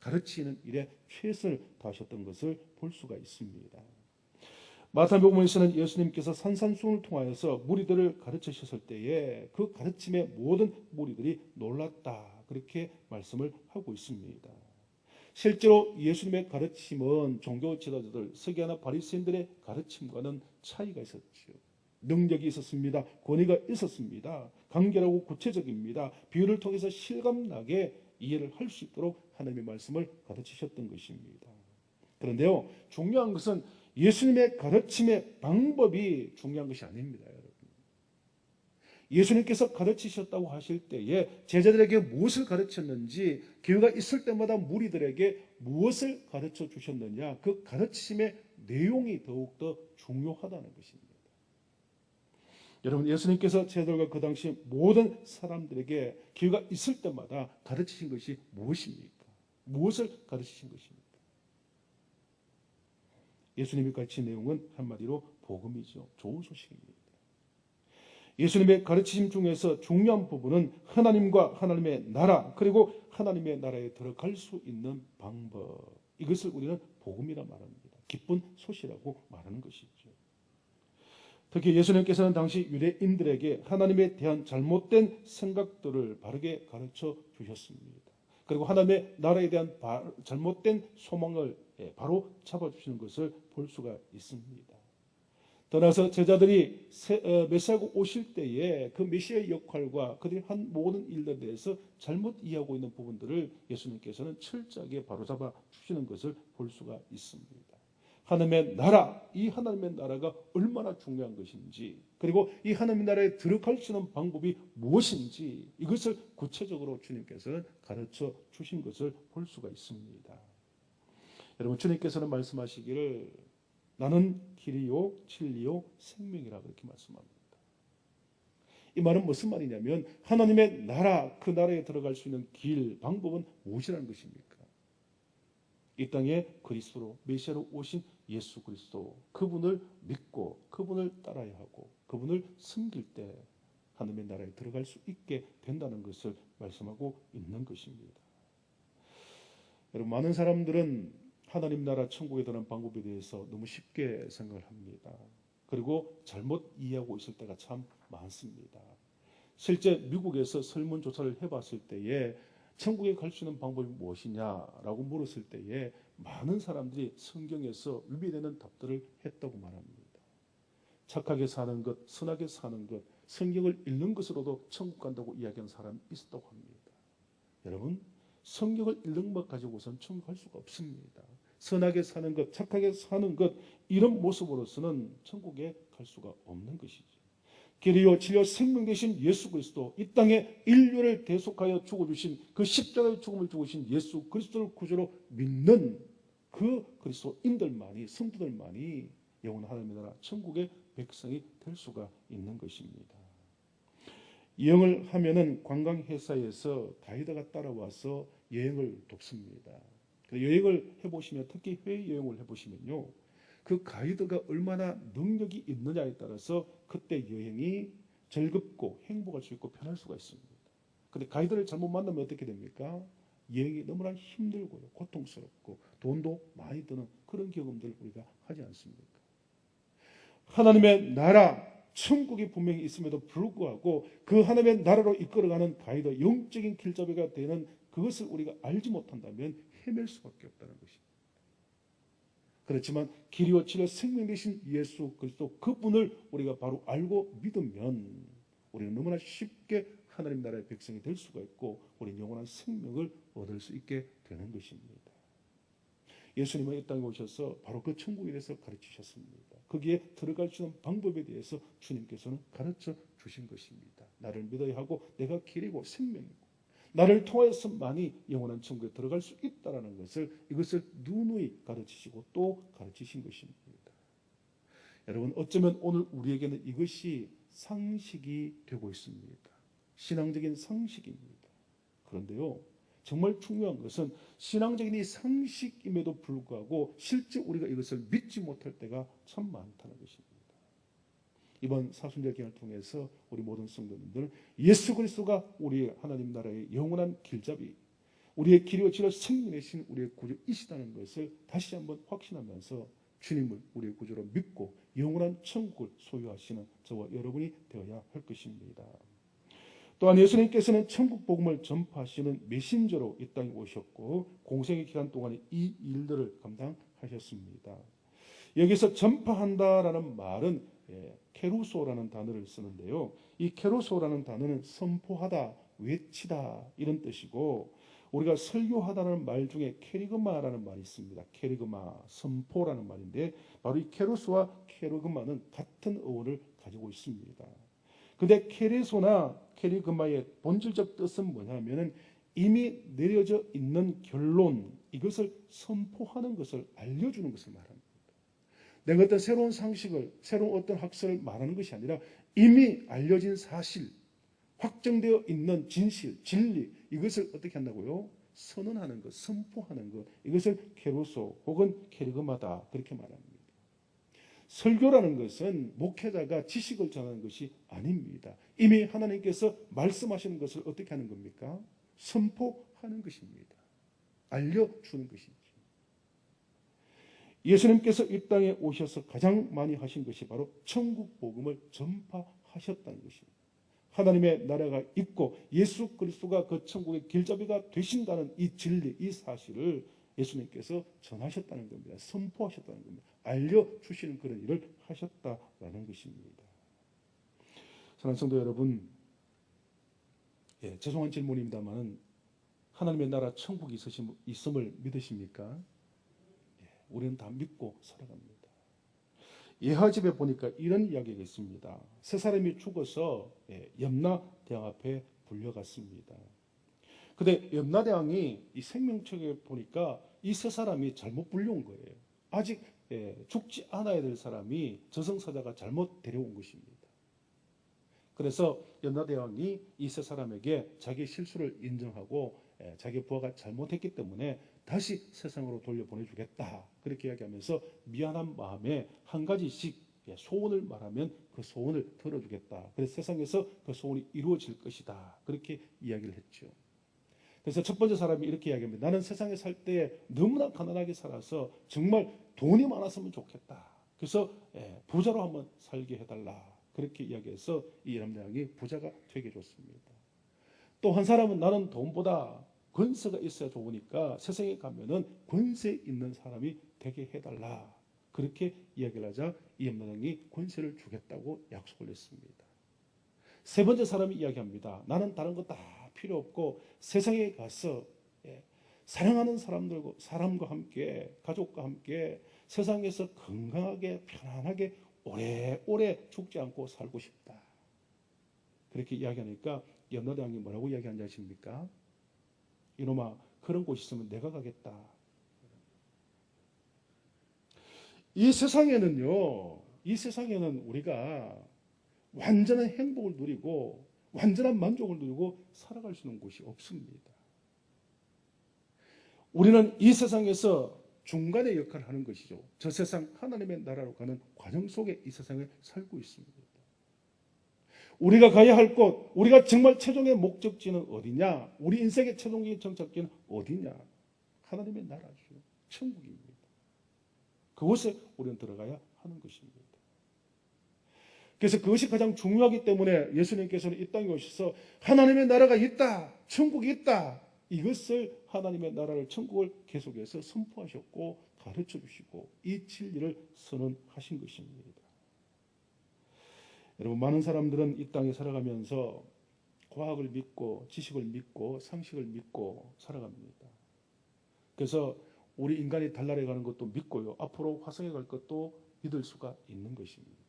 S2: 가르치는 일에 최선을 다하셨던 것을 볼 수가 있습니다. 마태복음에서는 예수님께서 산산수훈을 통하여서 무리들을 가르치셨을 때에 그 가르침에 모든 무리들이 놀랐다, 그렇게 말씀을 하고 있습니다. 실제로 예수님의 가르침은 종교 지도자들, 서기관나 바리새인들의 가르침과는 차이가 있었죠. 능력이 있었습니다. 권위가 있었습니다. 간결하고 구체적입니다. 비유를 통해서 실감나게 이해를 할 수 있도록 하나님의 말씀을 가르치셨던 것입니다. 그런데요, 중요한 것은 예수님의 가르침의 방법이 중요한 것이 아닙니다, 여러분. 예수님께서 가르치셨다고 하실 때에 제자들에게 무엇을 가르쳤는지, 기회가 있을 때마다 무리들에게 무엇을 가르쳐 주셨느냐, 그 가르치심의 내용이 더욱더 중요하다는 것입니다. 여러분, 예수님께서 제자들과 그 당시 모든 사람들에게 기회가 있을 때마다 가르치신 것이 무엇입니까? 무엇을 가르치신 것입니까? 예수님이 가르친 내용은 한마디로 복음이죠. 좋은 소식입니다. 예수님의 가르치심 중에서 중요한 부분은 하나님과 하나님의 나라, 그리고 하나님의 나라에 들어갈 수 있는 방법, 이것을 우리는 복음이라 말합니다. 기쁜 소식이라고 말하는 것이죠. 특히 예수님께서는 당시 유대인들에게 하나님에 대한 잘못된 생각들을 바르게 가르쳐 주셨습니다. 그리고 하나님의 나라에 대한 잘못된 소망을 바로 잡아주시는 것을 볼 수가 있습니다. 떠나서 제자들이 메시아가 오실 때에 그 메시아의 역할과 그들이 한 모든 일들에 대해서 잘못 이해하고 있는 부분들을 예수님께서는 철저하게 바로잡아 주시는 것을 볼 수가 있습니다. 하나님의 나라, 이 하나님의 나라가 얼마나 중요한 것인지, 그리고 이 하나님의 나라에 들어갈 수 있는 방법이 무엇인지, 이것을 구체적으로 주님께서는 가르쳐 주신 것을 볼 수가 있습니다. 여러분, 주님께서는 말씀하시기를 나는 길이요 진리요 생명이라 그렇게 말씀합니다. 이 말은 무슨 말이냐면 하나님의 나라, 그 나라에 들어갈 수 있는 길, 방법은 무엇이라는 것입니까? 이 땅에 그리스도로, 메시아로 오신 예수 그리스도, 그분을 믿고 그분을 따라야 하고 그분을 섬길 때 하나님의 나라에 들어갈 수 있게 된다는 것을 말씀하고 있는 것입니다. 여러분, 많은 사람들은 하나님 나라 천국에 들어가는 방법에 대해서 너무 쉽게 생각을 합니다. 그리고 잘못 이해하고 있을 때가 참 많습니다. 실제 미국에서 설문조사를 해봤을 때에 천국에 갈 수 있는 방법이 무엇이냐라고 물었을 때에 많은 사람들이 성경에서 위배되는 답들을 했다고 말합니다. 착하게 사는 것, 선하게 사는 것, 성경을 읽는 것으로도 천국 간다고 이야기하는 사람이 있었다고 합니다. 여러분, 성경을 읽는 것 가지고선 천국 갈 수가 없습니다. 선하게 사는 것, 착하게 사는 것, 이런 모습으로서는 천국에 갈 수가 없는 것이죠. 길이요 진리요 생명 되신 예수 그리스도, 이 땅에 인류를 대속하여 죽어주신 그 십자가의 죽음을 죽으신 예수 그리스도를 구주로 믿는 그 그리스도인들만이, 성도들만이 영원한 하나님의 나라 천국의 백성이 될 수가 있는 것입니다. 여행을 하면은 관광회사에서 가이드가 따라와서 여행을 돕습니다. 여행을 해보시면, 특히 해외여행을 해보시면요, 그 가이드가 얼마나 능력이 있느냐에 따라서 그때 여행이 즐겁고 행복할 수 있고 편할 수가 있습니다. 그런데 가이드를 잘못 만나면 어떻게 됩니까? 여행이 너무나 힘들고요, 고통스럽고 돈도 많이 드는 그런 경험들을 우리가 하지 않습니까? 하나님의 나라, 천국이 분명히 있음에도 불구하고 그 하나님의 나라로 이끌어가는 가이드, 영적인 길잡이가 되는 그것을 우리가 알지 못한다면 헤맬 수밖에 없다는 것입니다. 그렇지만 길이요 진리요 생명 되신 예수 그리스도, 그분을 우리가 바로 알고 믿으면 우리는 너무나 쉽게 하나님 나라의 백성이 될 수가 있고 우리는 영원한 생명을 얻을 수 있게 되는 것입니다. 예수님은 이 땅에 오셔서 바로 그 천국에 대해서 가르치셨습니다. 거기에 들어갈 수 있는 방법에 대해서 주님께서는 가르쳐 주신 것입니다. 나를 믿어야 하고 내가 길이고 생명이고 나를 통해서만이 영원한 천국에 들어갈 수 있다는 것을, 이것을 누누이 가르치시고 또 가르치신 것입니다. 여러분, 어쩌면 오늘 우리에게는 이것이 상식이 되고 있습니다. 신앙적인 상식입니다. 그런데요, 정말 중요한 것은 신앙적인 이 상식임에도 불구하고 실제 우리가 이것을 믿지 못할 때가 참 많다는 것입니다. 이번 사순절 기간을 통해서 우리 모든 성도님들, 예수 그리스도가 우리의 하나님 나라의 영원한 길잡이, 우리의 길이요 진리요 생명이신 우리의 구주이시다는 것을 다시 한번 확신하면서 주님을 우리의 구주로 믿고 영원한 천국을 소유하시는 저와 여러분이 되어야 할 것입니다. 또한 예수님께서는 천국 복음을 전파하시는 메신저로 이 땅에 오셨고 공생의 기간 동안에 이 일들을 감당하셨습니다. 여기서 전파한다라는 말은 케루소라는 단어를 쓰는데요. 이 케루소라는 단어는 선포하다, 외치다 이런 뜻이고, 우리가 설교하다는 말 중에 케리그마라는 말이 있습니다. 케리그마, 선포라는 말인데 바로 이 케루소와 케리그마는 같은 어원을 가지고 있습니다. 근데 케레소나 케리그마의 본질적 뜻은 뭐냐면은 이미 내려져 있는 결론, 이것을 선포하는 것을 알려주는 것을 말합니다. 내가 어떤 새로운 상식을, 새로운 어떤 학설을 말하는 것이 아니라 이미 알려진 사실, 확정되어 있는 진실, 진리, 이것을 어떻게 한다고요? 선언하는 것, 선포하는 것, 이것을 케루소 혹은 케리그마다 그렇게 말합니다. 설교라는 것은 목회자가 지식을 전하는 것이 아닙니다. 이미 하나님께서 말씀하시는 것을 어떻게 하는 겁니까? 선포하는 것입니다. 알려주는 것이죠. 예수님께서 이 땅에 오셔서 가장 많이 하신 것이 바로 천국 복음을 전파하셨다는 것입니다. 하나님의 나라가 있고 예수 그리스도가 그 천국의 길잡이가 되신다는 이 진리, 이 사실을 예수님께서 전하셨다는 겁니다. 선포하셨다는 겁니다. 알려주시는 그런 일을 하셨다라는 것입니다. 사랑하는 성도 여러분, 죄송한 질문입니다만 하나님의 나라 천국이 있음을 믿으십니까? 우리는 다 믿고 살아갑니다. 예하집에 보니까 이런 이야기가 있습니다. 세 사람이 죽어서 염라대왕 앞에 불려갔습니다. 근데 염라대왕이 이 생명책에 보니까 이 세 사람이 잘못 불려온 거예요. 아직 죽지 않아야 될 사람이 저승사자가 잘못 데려온 것입니다. 그래서 염라대왕이 이 세 사람에게 자기 실수를 인정하고 자기 부하가 잘못했기 때문에 다시 세상으로 돌려보내주겠다, 그렇게 이야기하면서 미안한 마음에 한 가지씩 소원을 말하면 그 소원을 들어주겠다, 그래서 세상에서 그 소원이 이루어질 것이다, 그렇게 이야기를 했죠. 그래서 첫 번째 사람이 이렇게 이야기합니다. 나는 세상에 살 때 너무나 가난하게 살아서 정말 돈이 많았으면 좋겠다, 그래서 부자로 한번 살게 해달라, 그렇게 이야기해서 이 염라대왕이 부자가 되게 줬습니다. 또 한 사람은 나는 돈보다 권세가 있어야 좋으니까 세상에 가면은 권세 있는 사람이 되게 해달라, 그렇게 이야기를 하자 이 염라대왕이 권세를 주겠다고 약속을 했습니다. 세 번째 사람이 이야기합니다. 나는 다른 거 다 필요 없고 세상에 가서 사랑하는 사람과 함께, 가족과 함께 세상에서 건강하게 편안하게 오래오래 죽지 않고 살고 싶다, 그렇게 이야기하니까 염라대왕이 뭐라고 이야기하는지 아십니까? 이놈아, 그런 곳 있으면 내가 가겠다. 이 세상에는 우리가 완전한 행복을 누리고 완전한 만족을 누리고 살아갈 수 있는 곳이 없습니다. 우리는 이 세상에서 중간의 역할을 하는 것이죠. 저 세상 하나님의 나라로 가는 과정 속에 이 세상에 살고 있습니다. 우리가 가야 할 곳, 우리가 정말 최종의 목적지는 어디냐? 우리 인생의 최종적인 정착지는 어디냐? 하나님의 나라죠. 천국입니다. 그곳에 우리는 들어가야 하는 것입니다. 그래서 그것이 가장 중요하기 때문에 예수님께서는 이 땅에 오셔서 하나님의 나라가 있다, 천국이 있다, 이것을 하나님의 나라를, 천국을 계속해서 선포하셨고 가르쳐 주시고 이 진리를 선언하신 것입니다. 여러분, 많은 사람들은 이 땅에 살아가면서 과학을 믿고 지식을 믿고 상식을 믿고 살아갑니다. 그래서 우리 인간이 달나라에 가는 것도 믿고요, 앞으로 화성에 갈 것도 믿을 수가 있는 것입니다.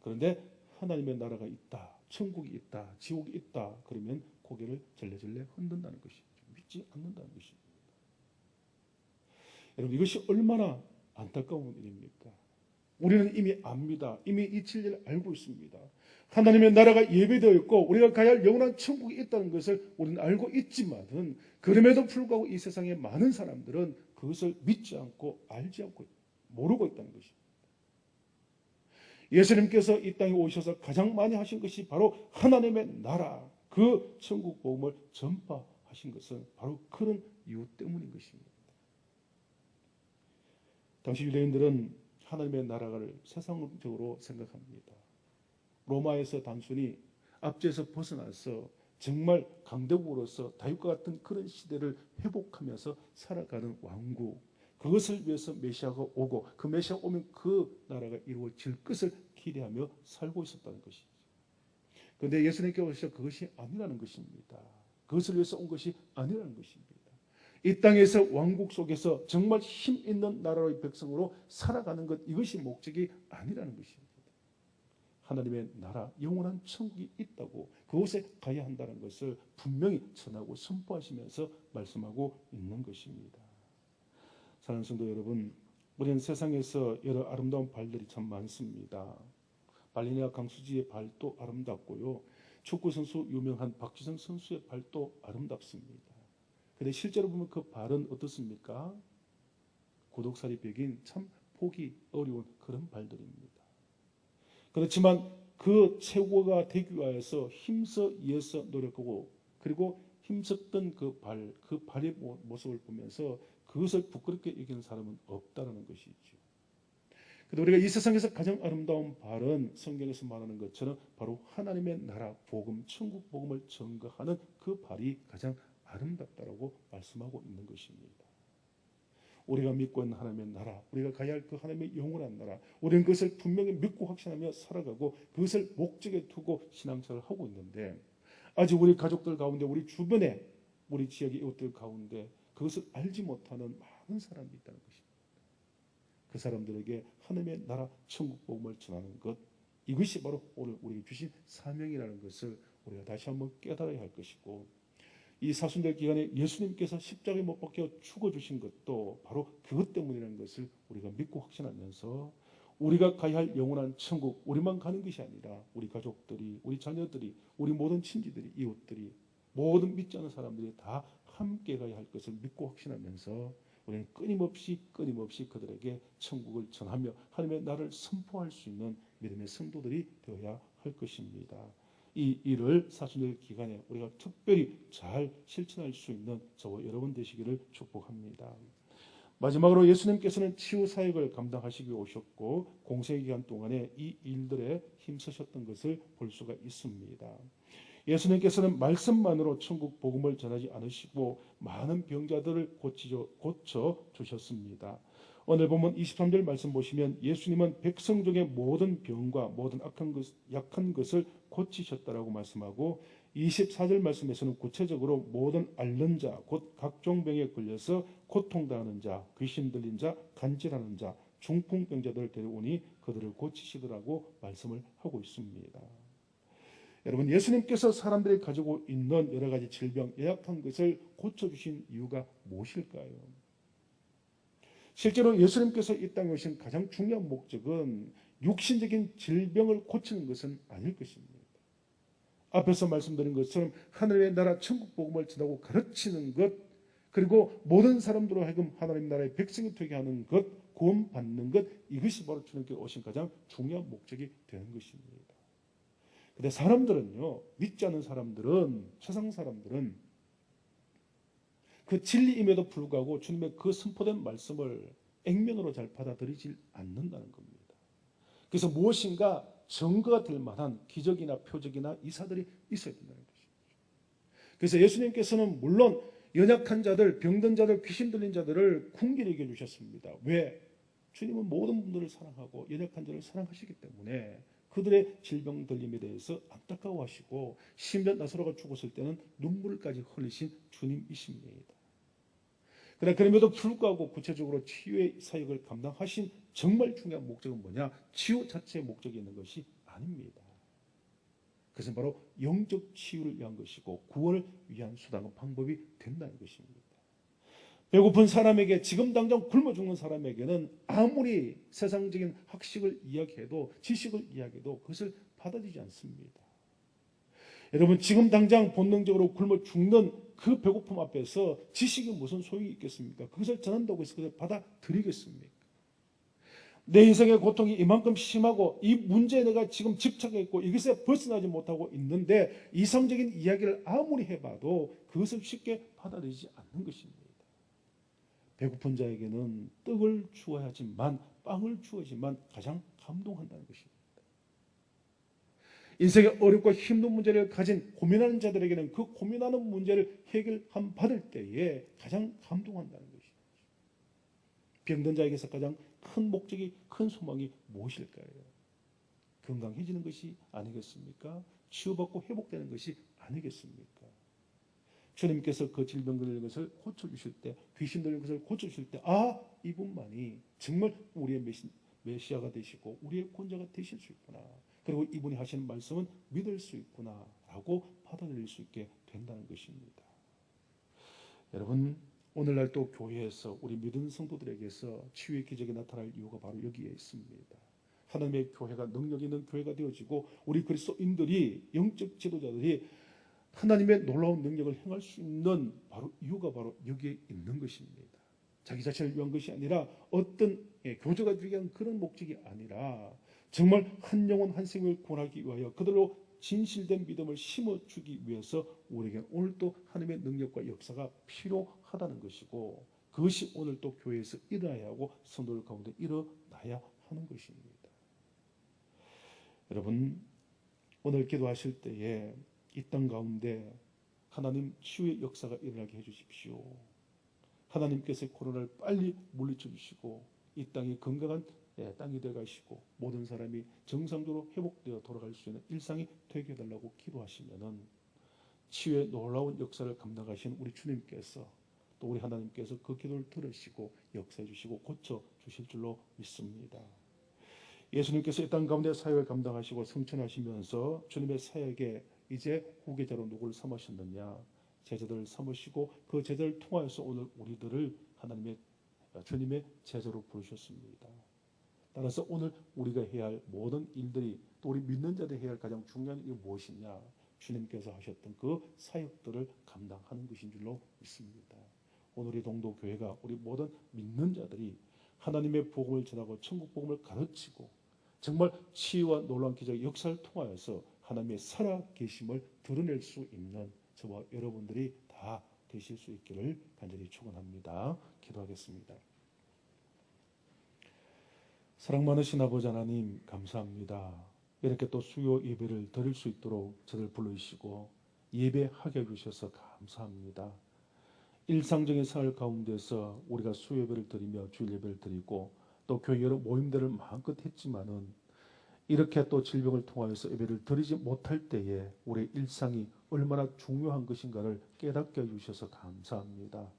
S2: 그런데 하나님의 나라가 있다, 천국이 있다, 지옥이 있다, 그러면 고개를 절레절레 흔든다는 것이죠. 믿지 않는다는 것입니다. 여러분, 이것이 얼마나 안타까운 일입니까? 우리는 이미 압니다. 이미 이 진리를 알고 있습니다. 하나님의 나라가 예배되어 있고 우리가 가야 할 영원한 천국이 있다는 것을 우리는 알고 있지만은, 그럼에도 불구하고 이 세상의 많은 사람들은 그것을 믿지 않고 알지 않고 모르고 있다는 것입니다. 예수님께서 이 땅에 오셔서 가장 많이 하신 것이 바로 하나님의 나라, 그 천국 복음을 전파하신 것은 바로 그런 이유 때문인 것입니다. 당시 유대인들은 하나님의 나라를 세상적으로 생각합니다. 로마에서 단순히 압제에서 벗어나서 정말 강대국으로서 다윗과 같은 그런 시대를 회복하면서 살아가는 왕국, 그것을 위해서 메시아가 오고 그 메시아가 오면 그 나라가 이루어질 것을 기대하며 살고 있었다는 것이죠. 그런데 예수님께서 오셔서 그것이 아니라는 것입니다. 그것을 위해서 온 것이 아니라는 것입니다. 이 땅에서 왕국 속에서 정말 힘 있는 나라의 백성으로 살아가는 것, 이것이 목적이 아니라는 것입니다. 하나님의 나라, 영원한 천국이 있다고, 그곳에 가야 한다는 것을 분명히 전하고 선포하시면서 말씀하고 있는 것입니다. 사랑하는 성도 여러분, 우리는 세상에서 여러 아름다운 발들이 참 많습니다. 발리니아 강수지의 발도 아름답고요, 축구 선수 유명한 박지성 선수의 발도 아름답습니다. 그런데 실제로 보면 그 발은 어떻습니까? 고독살이 벽인 참 보기 어려운 그런 발들입니다. 그렇지만 그 최고가 되기 위해서 힘써 이어서 노력하고, 그리고 힘썼던 그 발의 모습을 보면서 그것을 부끄럽게 여기는 사람은 없다는 것이죠. 그런데 우리가 이 세상에서 가장 아름다운 발은 성경에서 말하는 것처럼 바로 하나님의 나라 복음, 천국 복음을 전가하는 그 발이 가장 아름답다라고 말씀하고 있는 것입니다. 우리가 믿고 있는 하나님의 나라, 우리가 가야 할 그 하나님의 영원한 나라, 우리는 그것을 분명히 믿고 확신하며 살아가고 그것을 목적에 두고 신앙생활을 하고 있는데, 아직 우리 가족들 가운데, 우리 주변에, 우리 지역의 이웃들 가운데 그것을 알지 못하는 많은 사람이 있다는 것입니다. 그 사람들에게 하나님의 나라 천국 복음을 전하는 것, 이것이 바로 오늘 우리에게 주신 사명이라는 것을 우리가 다시 한번 깨달아야 할 것이고, 이 사순절 기간에 예수님께서 십자가에 못 박혀 죽어주신 것도 바로 그것 때문이라는 것을 우리가 믿고 확신하면서, 우리가 가야 할 영원한 천국, 우리만 가는 것이 아니라 우리 가족들이, 우리 자녀들이, 우리 모든 친지들이, 이웃들이, 모든 믿지 않는 사람들이 다 함께 가야 할 것을 믿고 확신하면서 우리는 끊임없이 그들에게 천국을 전하며 하나님의 나라를 선포할 수 있는 믿음의 성도들이 되어야 할 것입니다. 이 일을 사순절 기간에 우리가 특별히 잘 실천할 수 있는 저와 여러분 되시기를 축복합니다. 마지막으로 예수님께서는 치유 사역을 감당하시기 오셨고 공생 기간 동안에 이 일들에 힘쓰셨던 것을 볼 수가 있습니다. 예수님께서는 말씀만으로 천국 복음을 전하지 않으시고 많은 병자들을 고쳐 주셨습니다. 오늘 보면 23절 말씀 보시면 예수님은 백성 중의 모든 병과 모든 약한 것을 고치셨다라고 말씀하고, 24절 말씀에서는 구체적으로 모든 앓는 자, 곧 각종 병에 걸려서 고통당하는 자, 귀신 들린 자, 간질하는 자, 중풍병자들을 데려오니 그들을 고치시더라고 말씀을 하고 있습니다. 여러분, 예수님께서 사람들이 가지고 있는 여러 가지 질병, 연약한 것을 고쳐주신 이유가 무엇일까요? 실제로 예수님께서 이 땅에 오신 가장 중요한 목적은 육신적인 질병을 고치는 것은 아닐 것입니다. 앞에서 말씀드린 것처럼 하늘의 나라 천국 복음을 전하고 가르치는 것, 그리고 모든 사람들로 하여금 하나님 나라의 백성이 되게 하는 것, 구원받는 것, 이것이 바로 주님께 오신 가장 중요한 목적이 되는 것입니다. 그런데 사람들은요, 믿지 않는 사람들은, 세상 사람들은 그 진리임에도 불구하고 주님의 그 선포된 말씀을 액면으로 잘 받아들이지 않는다는 겁니다. 그래서 무엇인가 증거가 될 만한 기적이나 표적이나 이사들이 있어야 된다는 것입니다. 그래서 예수님께서는 물론 연약한 자들, 병든 자들, 귀신 들린 자들을 긍휼히 여겨 주셨습니다. 왜? 주님은 모든 분들을 사랑하고 연약한 자를 사랑하시기 때문에 그들의 질병 들림에 대해서 안타까워하시고, 심지어 나사로가 죽었을 때는 눈물까지 흘리신 주님이십니다. 그러나 그럼에도 불구하고 구체적으로 치유의 사역을 감당하신 정말 중요한 목적은 뭐냐? 치유 자체의 목적이 있는 것이 아닙니다. 그것은 바로 영적 치유를 위한 것이고 구원을 위한 수단과 방법이 된다는 것입니다. 배고픈 사람에게, 지금 당장 굶어 죽는 사람에게는 아무리 세상적인 학식을 이야기해도, 지식을 이야기해도 그것을 받아들이지 않습니다. 여러분, 지금 당장 본능적으로 굶어 죽는 그 배고픔 앞에서 지식이 무슨 소용이 있겠습니까? 그것을 전한다고 해서 그것을 받아들이겠습니까? 내 인생의 고통이 이만큼 심하고 이 문제에 내가 지금 집착해 있고 이것에 벗어나지 못하고 있는데 이성적인 이야기를 아무리 해봐도 그것을 쉽게 받아들이지 않는 것입니다. 배고픈 자에게는 떡을 주어야지만, 빵을 주어야지만 가장 감동한다는 것입니다. 인생의 어렵고 힘든 문제를 가진 고민하는 자들에게는 그 고민하는 문제를 해결함 받을 때에 가장 감동한다는 것입니다. 병든 자에게서 가장 큰 목적이, 큰 소망이 무엇일까요? 건강해지는 것이 아니겠습니까? 치유받고 회복되는 것이 아니겠습니까? 주님께서 그 질병 들린 것을 고쳐주실 때, 귀신 들린 것을 고쳐주실 때, 아, 이분만이 정말 우리의 메시아가 되시고 우리의 권자가 되실 수 있구나, 그리고 이분이 하시는 말씀은 믿을 수 있구나 라고 받아들일 수 있게 된다는 것입니다. 여러분, 오늘날 또 교회에서 우리 믿은 성도들에게서 치유의 기적이 나타날 이유가 바로 여기에 있습니다. 하나님의 교회가 능력 있는 교회가 되어지고 우리 그리스도인들이, 영적 지도자들이 하나님의 놀라운 능력을 행할 수 있는 바로 이유가 바로 여기에 있는 것입니다. 자기 자신을 위한 것이 아니라 어떤 교조가 되기 위한 그런 목적이 아니라 정말 한 영혼 한 생명을 구원하기 위하여 그들로 진실된 믿음을 심어주기 위해서 우리에게 오늘 또 하나님의 능력과 역사가 필요하다는 것이고, 그것이 오늘 또 교회에서 일어나야 하고 성도들 가운데 일어나야 하는 것입니다. 여러분, 오늘 기도하실 때에 이 땅 가운데 하나님 치유의 역사가 일어나게 해주십시오. 하나님께서 코로나를 빨리 물리쳐 주시고 이 땅이 건강한 땅이 되어 가시고 모든 사람이 정상적으로 회복되어 돌아갈 수 있는 일상이 되게 해달라고 기도하시면은 치유의 놀라운 역사를 감당하신 우리 주님께서, 또 우리 하나님께서 그 기도를 들으시고 역사해 주시고 고쳐 주실 줄로 믿습니다. 예수님께서 이 땅 가운데 사역을 감당하시고 성천하시면서 주님의 사역에 이제 후계자로 누구를 삼으셨느냐? 제자들을 삼으시고 그 제자를 통하여서 오늘 우리들을 하나님의 주님의 제자로 부르셨습니다. 따라서 오늘 우리가 해야 할 모든 일들이, 또 우리 믿는 자들이 해야 할 가장 중요한 일이 무엇이냐? 주님께서 하셨던 그 사역들을 감당하는 것인 줄로 믿습니다. 오늘 이 동도교회가 우리 모든 믿는 자들이 하나님의 복음을 전하고 천국 복음을 가르치고 정말 치유와 놀라운 기적의 역사를 통하여서 하나님의 살아계심을 드러낼 수 있는 저와 여러분들이 다 되실 수 있기를 간절히 축원합니다. 기도하겠습니다. 사랑 많으신 아버지 하나님, 감사합니다. 이렇게 또 수요 예배를 드릴 수 있도록 저를 불러주시고 예배하게 해주셔서 감사합니다. 일상적인 생활 가운데서 우리가 수요 예배를 드리며 주일 예배를 드리고 또 교회 여러 모임들을 마음껏 했지만은 이렇게 또 질병을 통하여서 예배를 드리지 못할 때에 우리의 일상이 얼마나 중요한 것인가를 깨닫게 해주셔서 감사합니다.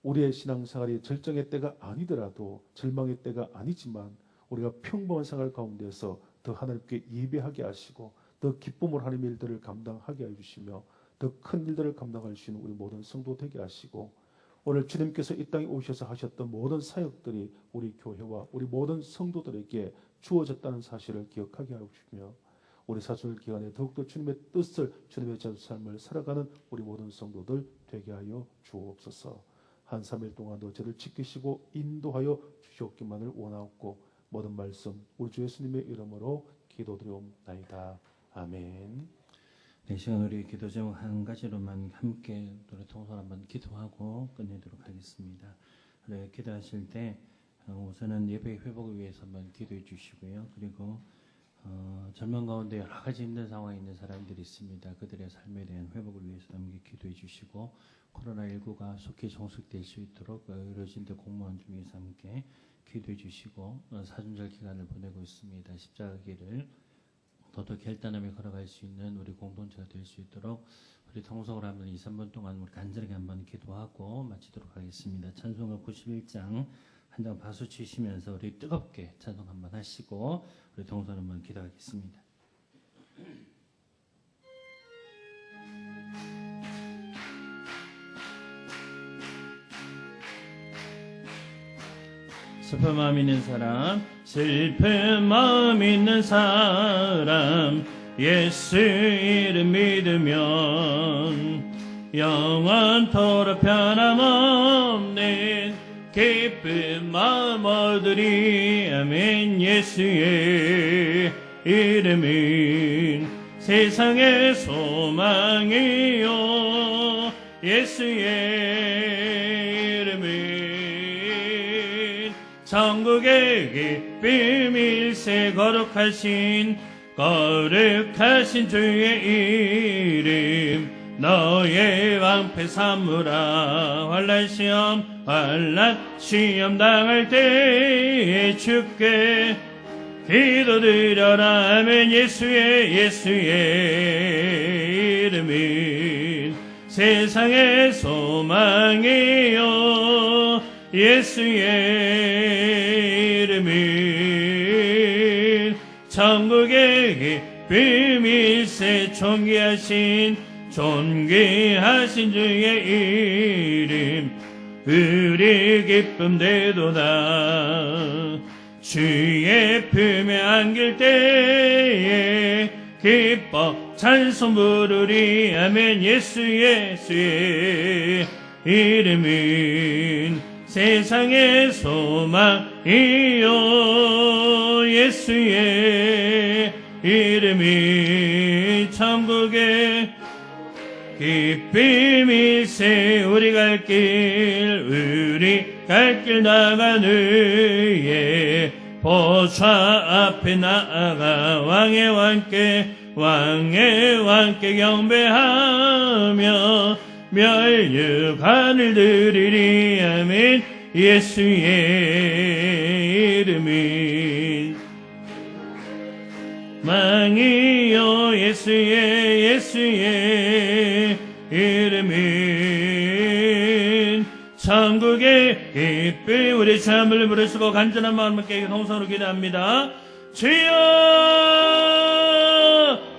S2: 우리의 신앙생활이 절정의 때가 아니더라도, 절망의 때가 아니지만 우리가 평범한 생활 가운데서 더 하나님께 예배하게 하시고 더 기쁨을 하나님의 일들을 감당하게 해주시며 더 큰 일들을 감당할 수 있는 우리 모든 성도 되게 하시고, 오늘 주님께서 이 땅에 오셔서 하셨던 모든 사역들이 우리 교회와 우리 모든 성도들에게 주어졌다는 사실을 기억하게 하시며 우리 사순절 기간에 더욱더 주님의 뜻을, 주님의 자주 삶을 살아가는 우리 모든 성도들 되게 하여 주옵소서. 한 3일 동안도 저를 지키시고 인도하여 주시옵기만을 원하옵고 모든 말씀 우리 주 예수님의 이름으로 기도드리옵나이다. 아멘.
S4: 네, 시간 우리 기도 제목 한 가지로만 함께 노래 통성 한번 기도하고 끝내도록 하겠습니다. 네, 기도하실 때 우선은 예배 회복을 위해서 한번 기도해 주시고요. 그리고 절망 가운데 여러 가지 힘든 상황에 있는 사람들이 있습니다. 그들의 삶에 대한 회복을 위해서 함께 기도해 주시고, 코로나19가 속히 종식될 수 있도록 의료진들 공무원 중에서 함께 기도해 주시고, 사순절 기간을 보내고 있습니다. 십자가 길을 더더 결단하며 걸어갈 수 있는 우리 공동체가 될 수 있도록 우리 통성을 한번 2, 3분 동안 우리 간절하게 한번 기도하고 마치도록 하겠습니다. 찬송가 91장 한 장 박수 치시면서 우리 뜨겁게 찬송 한번 하시고 우리 통성 한번 기도하겠습니다. 슬픈 마음 있는 사람, 슬픈 마음 있는 사람, 예수 이름 믿으면 영원토록 변함없는 기쁜 마음 얻으리. 아멘. 예수의 이름은 세상의 소망이요, 예수의 이름은 천국의 기쁨 일세 거룩하신 주의 이름 너의 왕패 삼으라. 환란 시험 당할 때에 주께 기도드려라. 아멘. 예수의 이름은 세상의 소망이요 예수의 이름은 천국의 기쁨 일세 존귀하신 주의 이름 우리 기쁨 되도다. 주의 품에 안길 때에 기뻐 찬송 부르리. 아멘. 예수의 이름은 세상의 소망이요 예수의 이름은 천국의 기쁨 일세 우리 갈 길 나가는 의 보좌 앞에 나아가 왕의 왕께 경배하며 멸류관을 드리리. 아멘. 예수의 이름은 망이요 예수의 이름은 천국의 기쁨. 우리 주함을 부르시고 간절한 마음으로 깨게 동성으로 기도합니다. 주여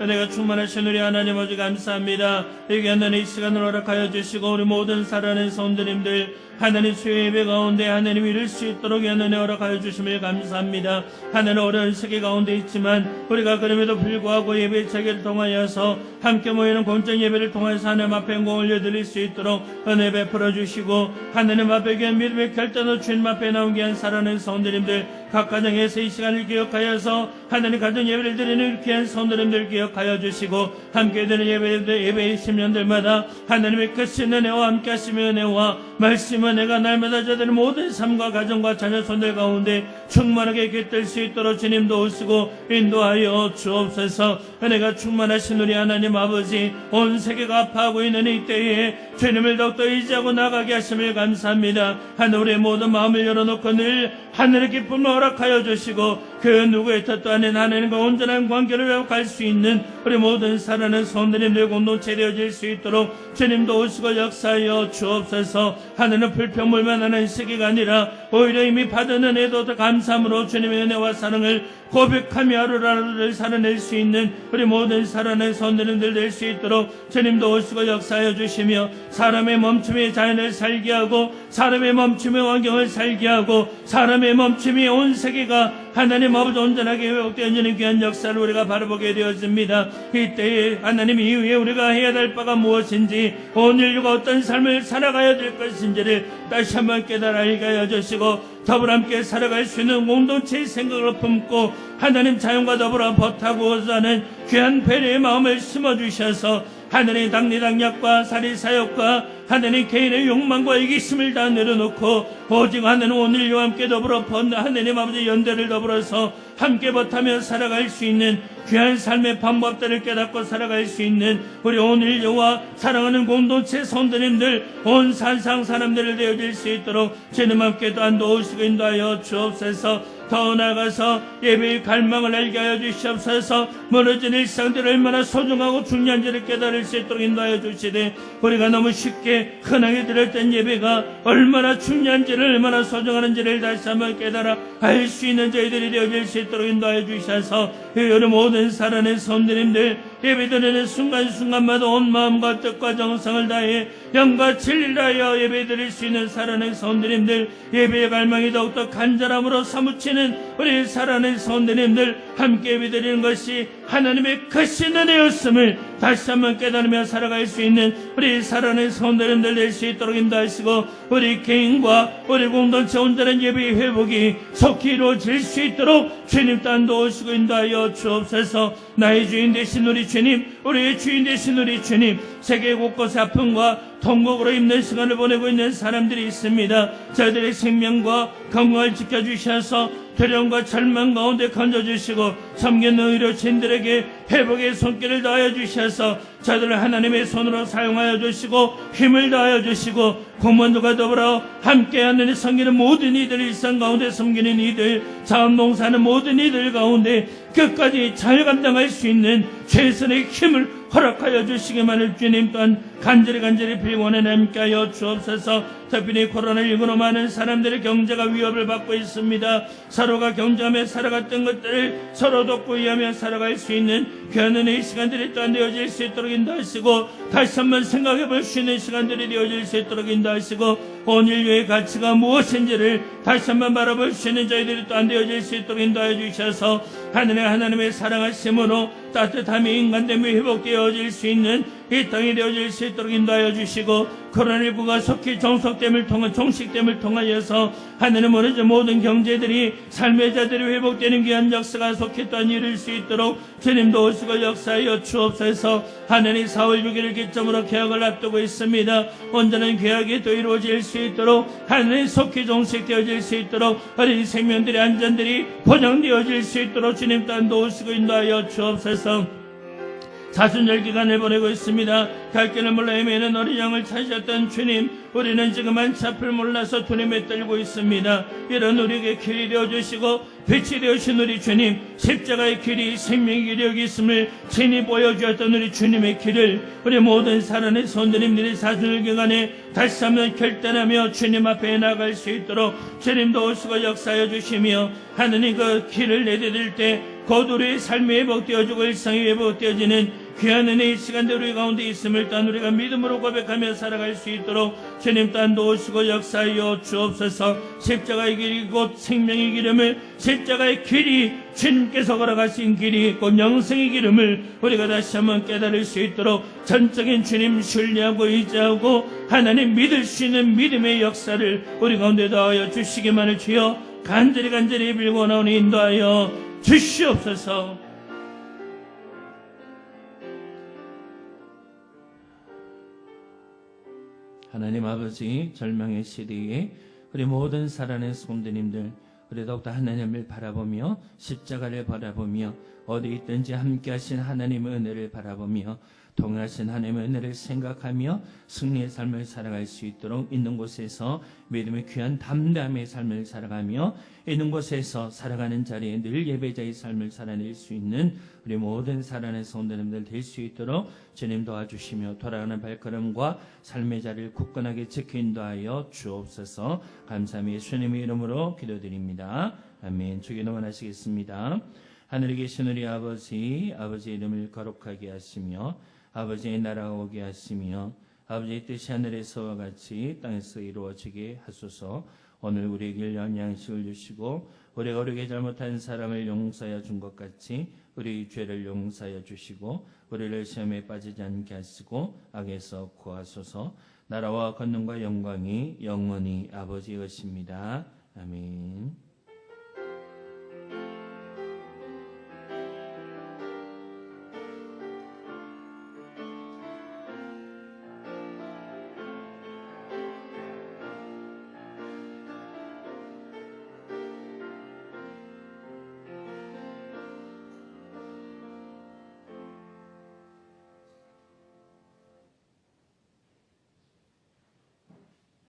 S4: 은혜가 충만하신 우리 하나님 아버지 감사합니다. 여기 하나님 이 시간을 허락하여 주시고 우리 모든 살아있는 성도님들 하나님 수요 예배 가운데 하나님 이룰 수 있도록 하나님 허락하여 주심을 감사합니다. 하나님 어려운 세계 가운데 있지만 우리가 그럼에도 불구하고 예배 체계를 통하여서 함께 모이는 공적 예배를 통해서 하나님 앞에 영광 올려드릴 수 있도록 은혜 베풀어 주시고 하나님 앞에 귀한 믿음의 결단으로 주님 앞에 나온 귀한 살아있는 성도님들 각 가정에서 이 시간을 기억하여서 하나님 가정 예배를 드리는 귀한 성도님들 기억하여 주시고 함께 드리는 예배 10년들마다 하나님의 크신 은혜와 함께 하시며 은혜와 말씀 은혜가 날마다 저들의 모든 삶과 가정과 자녀 손들 가운데 충만하게 깃들 수 있도록 주님 도우시고 인도하여 주옵소서. 은혜가 충만하신 우리 하나님 아버지 온 세계가 아파하고 있는 이때에 주님을 더욱더 의지하고 나가게 하심을 감사합니다. 하늘의 모든 마음을 열어놓고 늘 하늘의 기쁨을 허락하여 주시고 그 누구의 뜻도 아닌 하나님과 온전한 관계를 회복할 수 있는 우리 모든 살아있는 성도님들 공동체 되어질 수 있도록 주님도 오시고 역사하여 주옵소서. 하늘은 불평물만 하는 시기가 아니라 오히려 이미 받은 은혜도 더 감사함으로 주님의 은혜와 사랑을 고백하며 하루하루를 살아낼 수 있는 우리 모든 살아낸 성도님들 될 수 있도록 주님도 오시고 역사하여 주시며 사람의 멈춤이 자연을 살게 하고 사람의 멈춤이 환경을 살게 하고 사람의 멈춤이 온 세계가 하나님 아버지 온전하게 회복되어지는 귀한 역사를 우리가 바라보게 되어집니다. 이때에 하나님 이후에 우리가 해야 될 바가 무엇인지 온 인류가 어떤 삶을 살아가야 될 것인지를 다시 한번 깨달아 알게 하여 주시고 더불어 함께 살아갈 수 있는 공동체의 생각을 품고 하나님 자연과 더불어 버타고자 하는 귀한 배려의 마음을 심어주셔서 하늘의 당리당략과 사리사욕과 하나님 개인의 욕망과 이기심을 다 내려놓고 오직 하나님 오늘과 함께 더불어 하나님 아버지 연대를 더불어서 함께 버타며 살아갈 수 있는 귀한 삶의 방법들을 깨닫고 살아갈 수 있는 우리 오늘과 사랑하는 공동체 성도님들 온 산상 사람들을 되어질 수 있도록 주님 함께 또한 도우시고 인도하여 주옵소서. 더 나아가서 예배의 갈망을 알게 하여 주시옵소서. 무너진 일상들이 얼마나 소중하고 중요한지를 깨달을 수 있도록 인도하여 주시되 우리가 너무 쉽게 흔하게 드렸던 예배가 얼마나 중요한지를 얼마나 소중한지를 다시 한번 깨달아 알 수 있는 저희들이 되어질 수 있도록 인도하여 주셔서 우리 모든 살아낸 성도님들 예배드리는 순간순간마다 온 마음과 뜻과 정성을 다해 영과 진리를 다하여 예배드릴 수 있는 살아낸 성도님들 예배의 갈망이 더욱더 간절함으로 사무치는 우리 살아낸 성도님들 함께 예배드리는 것이 하나님의 크신 은혜였음을 다시 한번 깨달으며 살아갈 수 있는 우리 살아낸 성도님들 될 수 있도록 인도하시고 우리 개인과 우리 공동체 온전한 예배의 회복이 속히 이루어질 수 있도록 주님 또한 도우시고 인도하여 주옵소서. 나의 주인 되신 우리 주님, 우리의 주인 되신 우리 주님,
S5: 세계 곳곳에 아픔과 통곡으로 힘든 시간을 보내고 있는 사람들이 있습니다. 저희들의 생명과 건강을 지켜주셔서 두려움과 절망 가운데 건져주시고 섬기는 의료진들에게 회복의 손길을 다하여 주셔서 저들을 하나님의 손으로 사용하여 주시고 힘을 다하여 주시고 공무원들과 더불어 함께하는 섬기는 모든 이들, 일상 가운데 섬기는 이들, 자원봉사하는 모든 이들 가운데 끝까지 잘 감당할 수 있는 최선의 힘을 허락하여 주시기만을 주님 또한 간절히 빌고는 함께하여 주옵소서. 특별히 코로나19로 많은 사람들의 경제가 위협을 받고 있습니다. 서로가 경쟁하며 살아갔던 것들을 서로 돕고 위하며 살아갈 수 있는 귀한 은혜의 시간들이 또한 되어질 수 있도록 인도하시고 다시 한번 생각해 볼 수 있는 시간들이 되어질 수 있도록 인도하시고 온 인류의 가치가 무엇인지를 다시 한번 바라볼 수 있는 저희들이 또한 되어질 수 있도록 인도하여 주셔서 하나님의 사랑하심으로 따뜻함이 인간됨이 회복되어질 수 있는 이 땅이 되어질 수 있도록 인도하여 주시고 코로나19가 속히 종식됨을 통하여서 하늘의 무너진 모든 경제들이 삶의 자들이 회복되는 귀한 역사가 속히 또한 이룰 수 있도록 주님도 오시고 역사하여 주옵소서. 하늘이 4월 6일을 기점으로 개혁을 앞두고 있습니다. 온전한 개혁이 또 이루어질 수 있도록 하늘이 속히 종식되어질 수 있도록 어린 생명들의 안전들이 보장되어질 수 있도록 주님 또한 도우시고 인도하여 주옵소서. 사순절 기간을 보내고 있습니다. 갈 길을 몰라 헤매는 어린 양을 찾으셨던 주님, 우리는 지금 한치 앞을 몰라서 두려움에 떨고 있습니다. 이런 우리에게 길이 되어주시고 빛이 되어주신 우리 주님, 십자가의 길이 생명의 길이 여기 있음을 친히 보여주었던 우리 주님의 길을 우리 모든 살아낸 손들님들이 사순절 기간에 다시 한번 결단하며 주님 앞에 나갈 수 있도록 주님도 오시고 역사하여 주시며 하느님 그 길을 내디딜 때 곧 우리의 삶이 회복되어지고 일상이 회복되어지는 귀한 은혜의 시간들 우리 가운데 있음을 또한 우리가 믿음으로 고백하며 살아갈 수 있도록 주님 또한 도우시고 역사하여 주옵소서. 십자가의 길이 곧 생명의 기름을 십자가의 길이 주님께서 걸어가신 길이 곧 영생의 기름을 우리가 다시 한번 깨달을 수 있도록 전적인 주님 신뢰하고 의지하고 하나님 믿을 수 있는 믿음의 역사를 우리 가운데 더하여 주시기만을 주여 간절히 빌고 나오니 인도하여 주시옵소서.
S4: 하나님 아버지, 절망의 시대에 우리 모든 살아낸 성도님들, 우리 더욱더 하나님을 바라보며 십자가를 바라보며 어디 있든지 함께하신 하나님의 은혜를 바라보며 동일하신 하나님의 은혜를 생각하며 승리의 삶을 살아갈 수 있도록 있는 곳에서 믿음의 귀한 담대함의 삶을 살아가며 있는 곳에서 살아가는 자리에 늘 예배자의 삶을 살아낼 수 있는 우리 모든 살아낸 성도님들 될 수 있도록 주님 도와주시며 돌아가는 발걸음과 삶의 자리를 굳건하게 지켜 인도하여 주옵소서. 감사함이 예수님의 이름으로 기도드립니다. 아멘. 주기도 원하시겠습니다. 하늘에 계신 우리 아버지, 아버지의 이름을 거룩하게 하시며 아버지의 나라가 오게 하시며 아버지의 뜻이 하늘에서와 같이 땅에서 이루어지게 하소서. 오늘 우리에게 일용할 양식을 주시고 우리가 우리에게 잘못한 사람을 용서하여 준 것 같이 우리 죄를 용서하여 주시고 우리를 시험에 빠지지 않게 하시고 악에서 구하소서. 나라와 권능과 영광이 영원히 아버지의 것입니다. 아멘.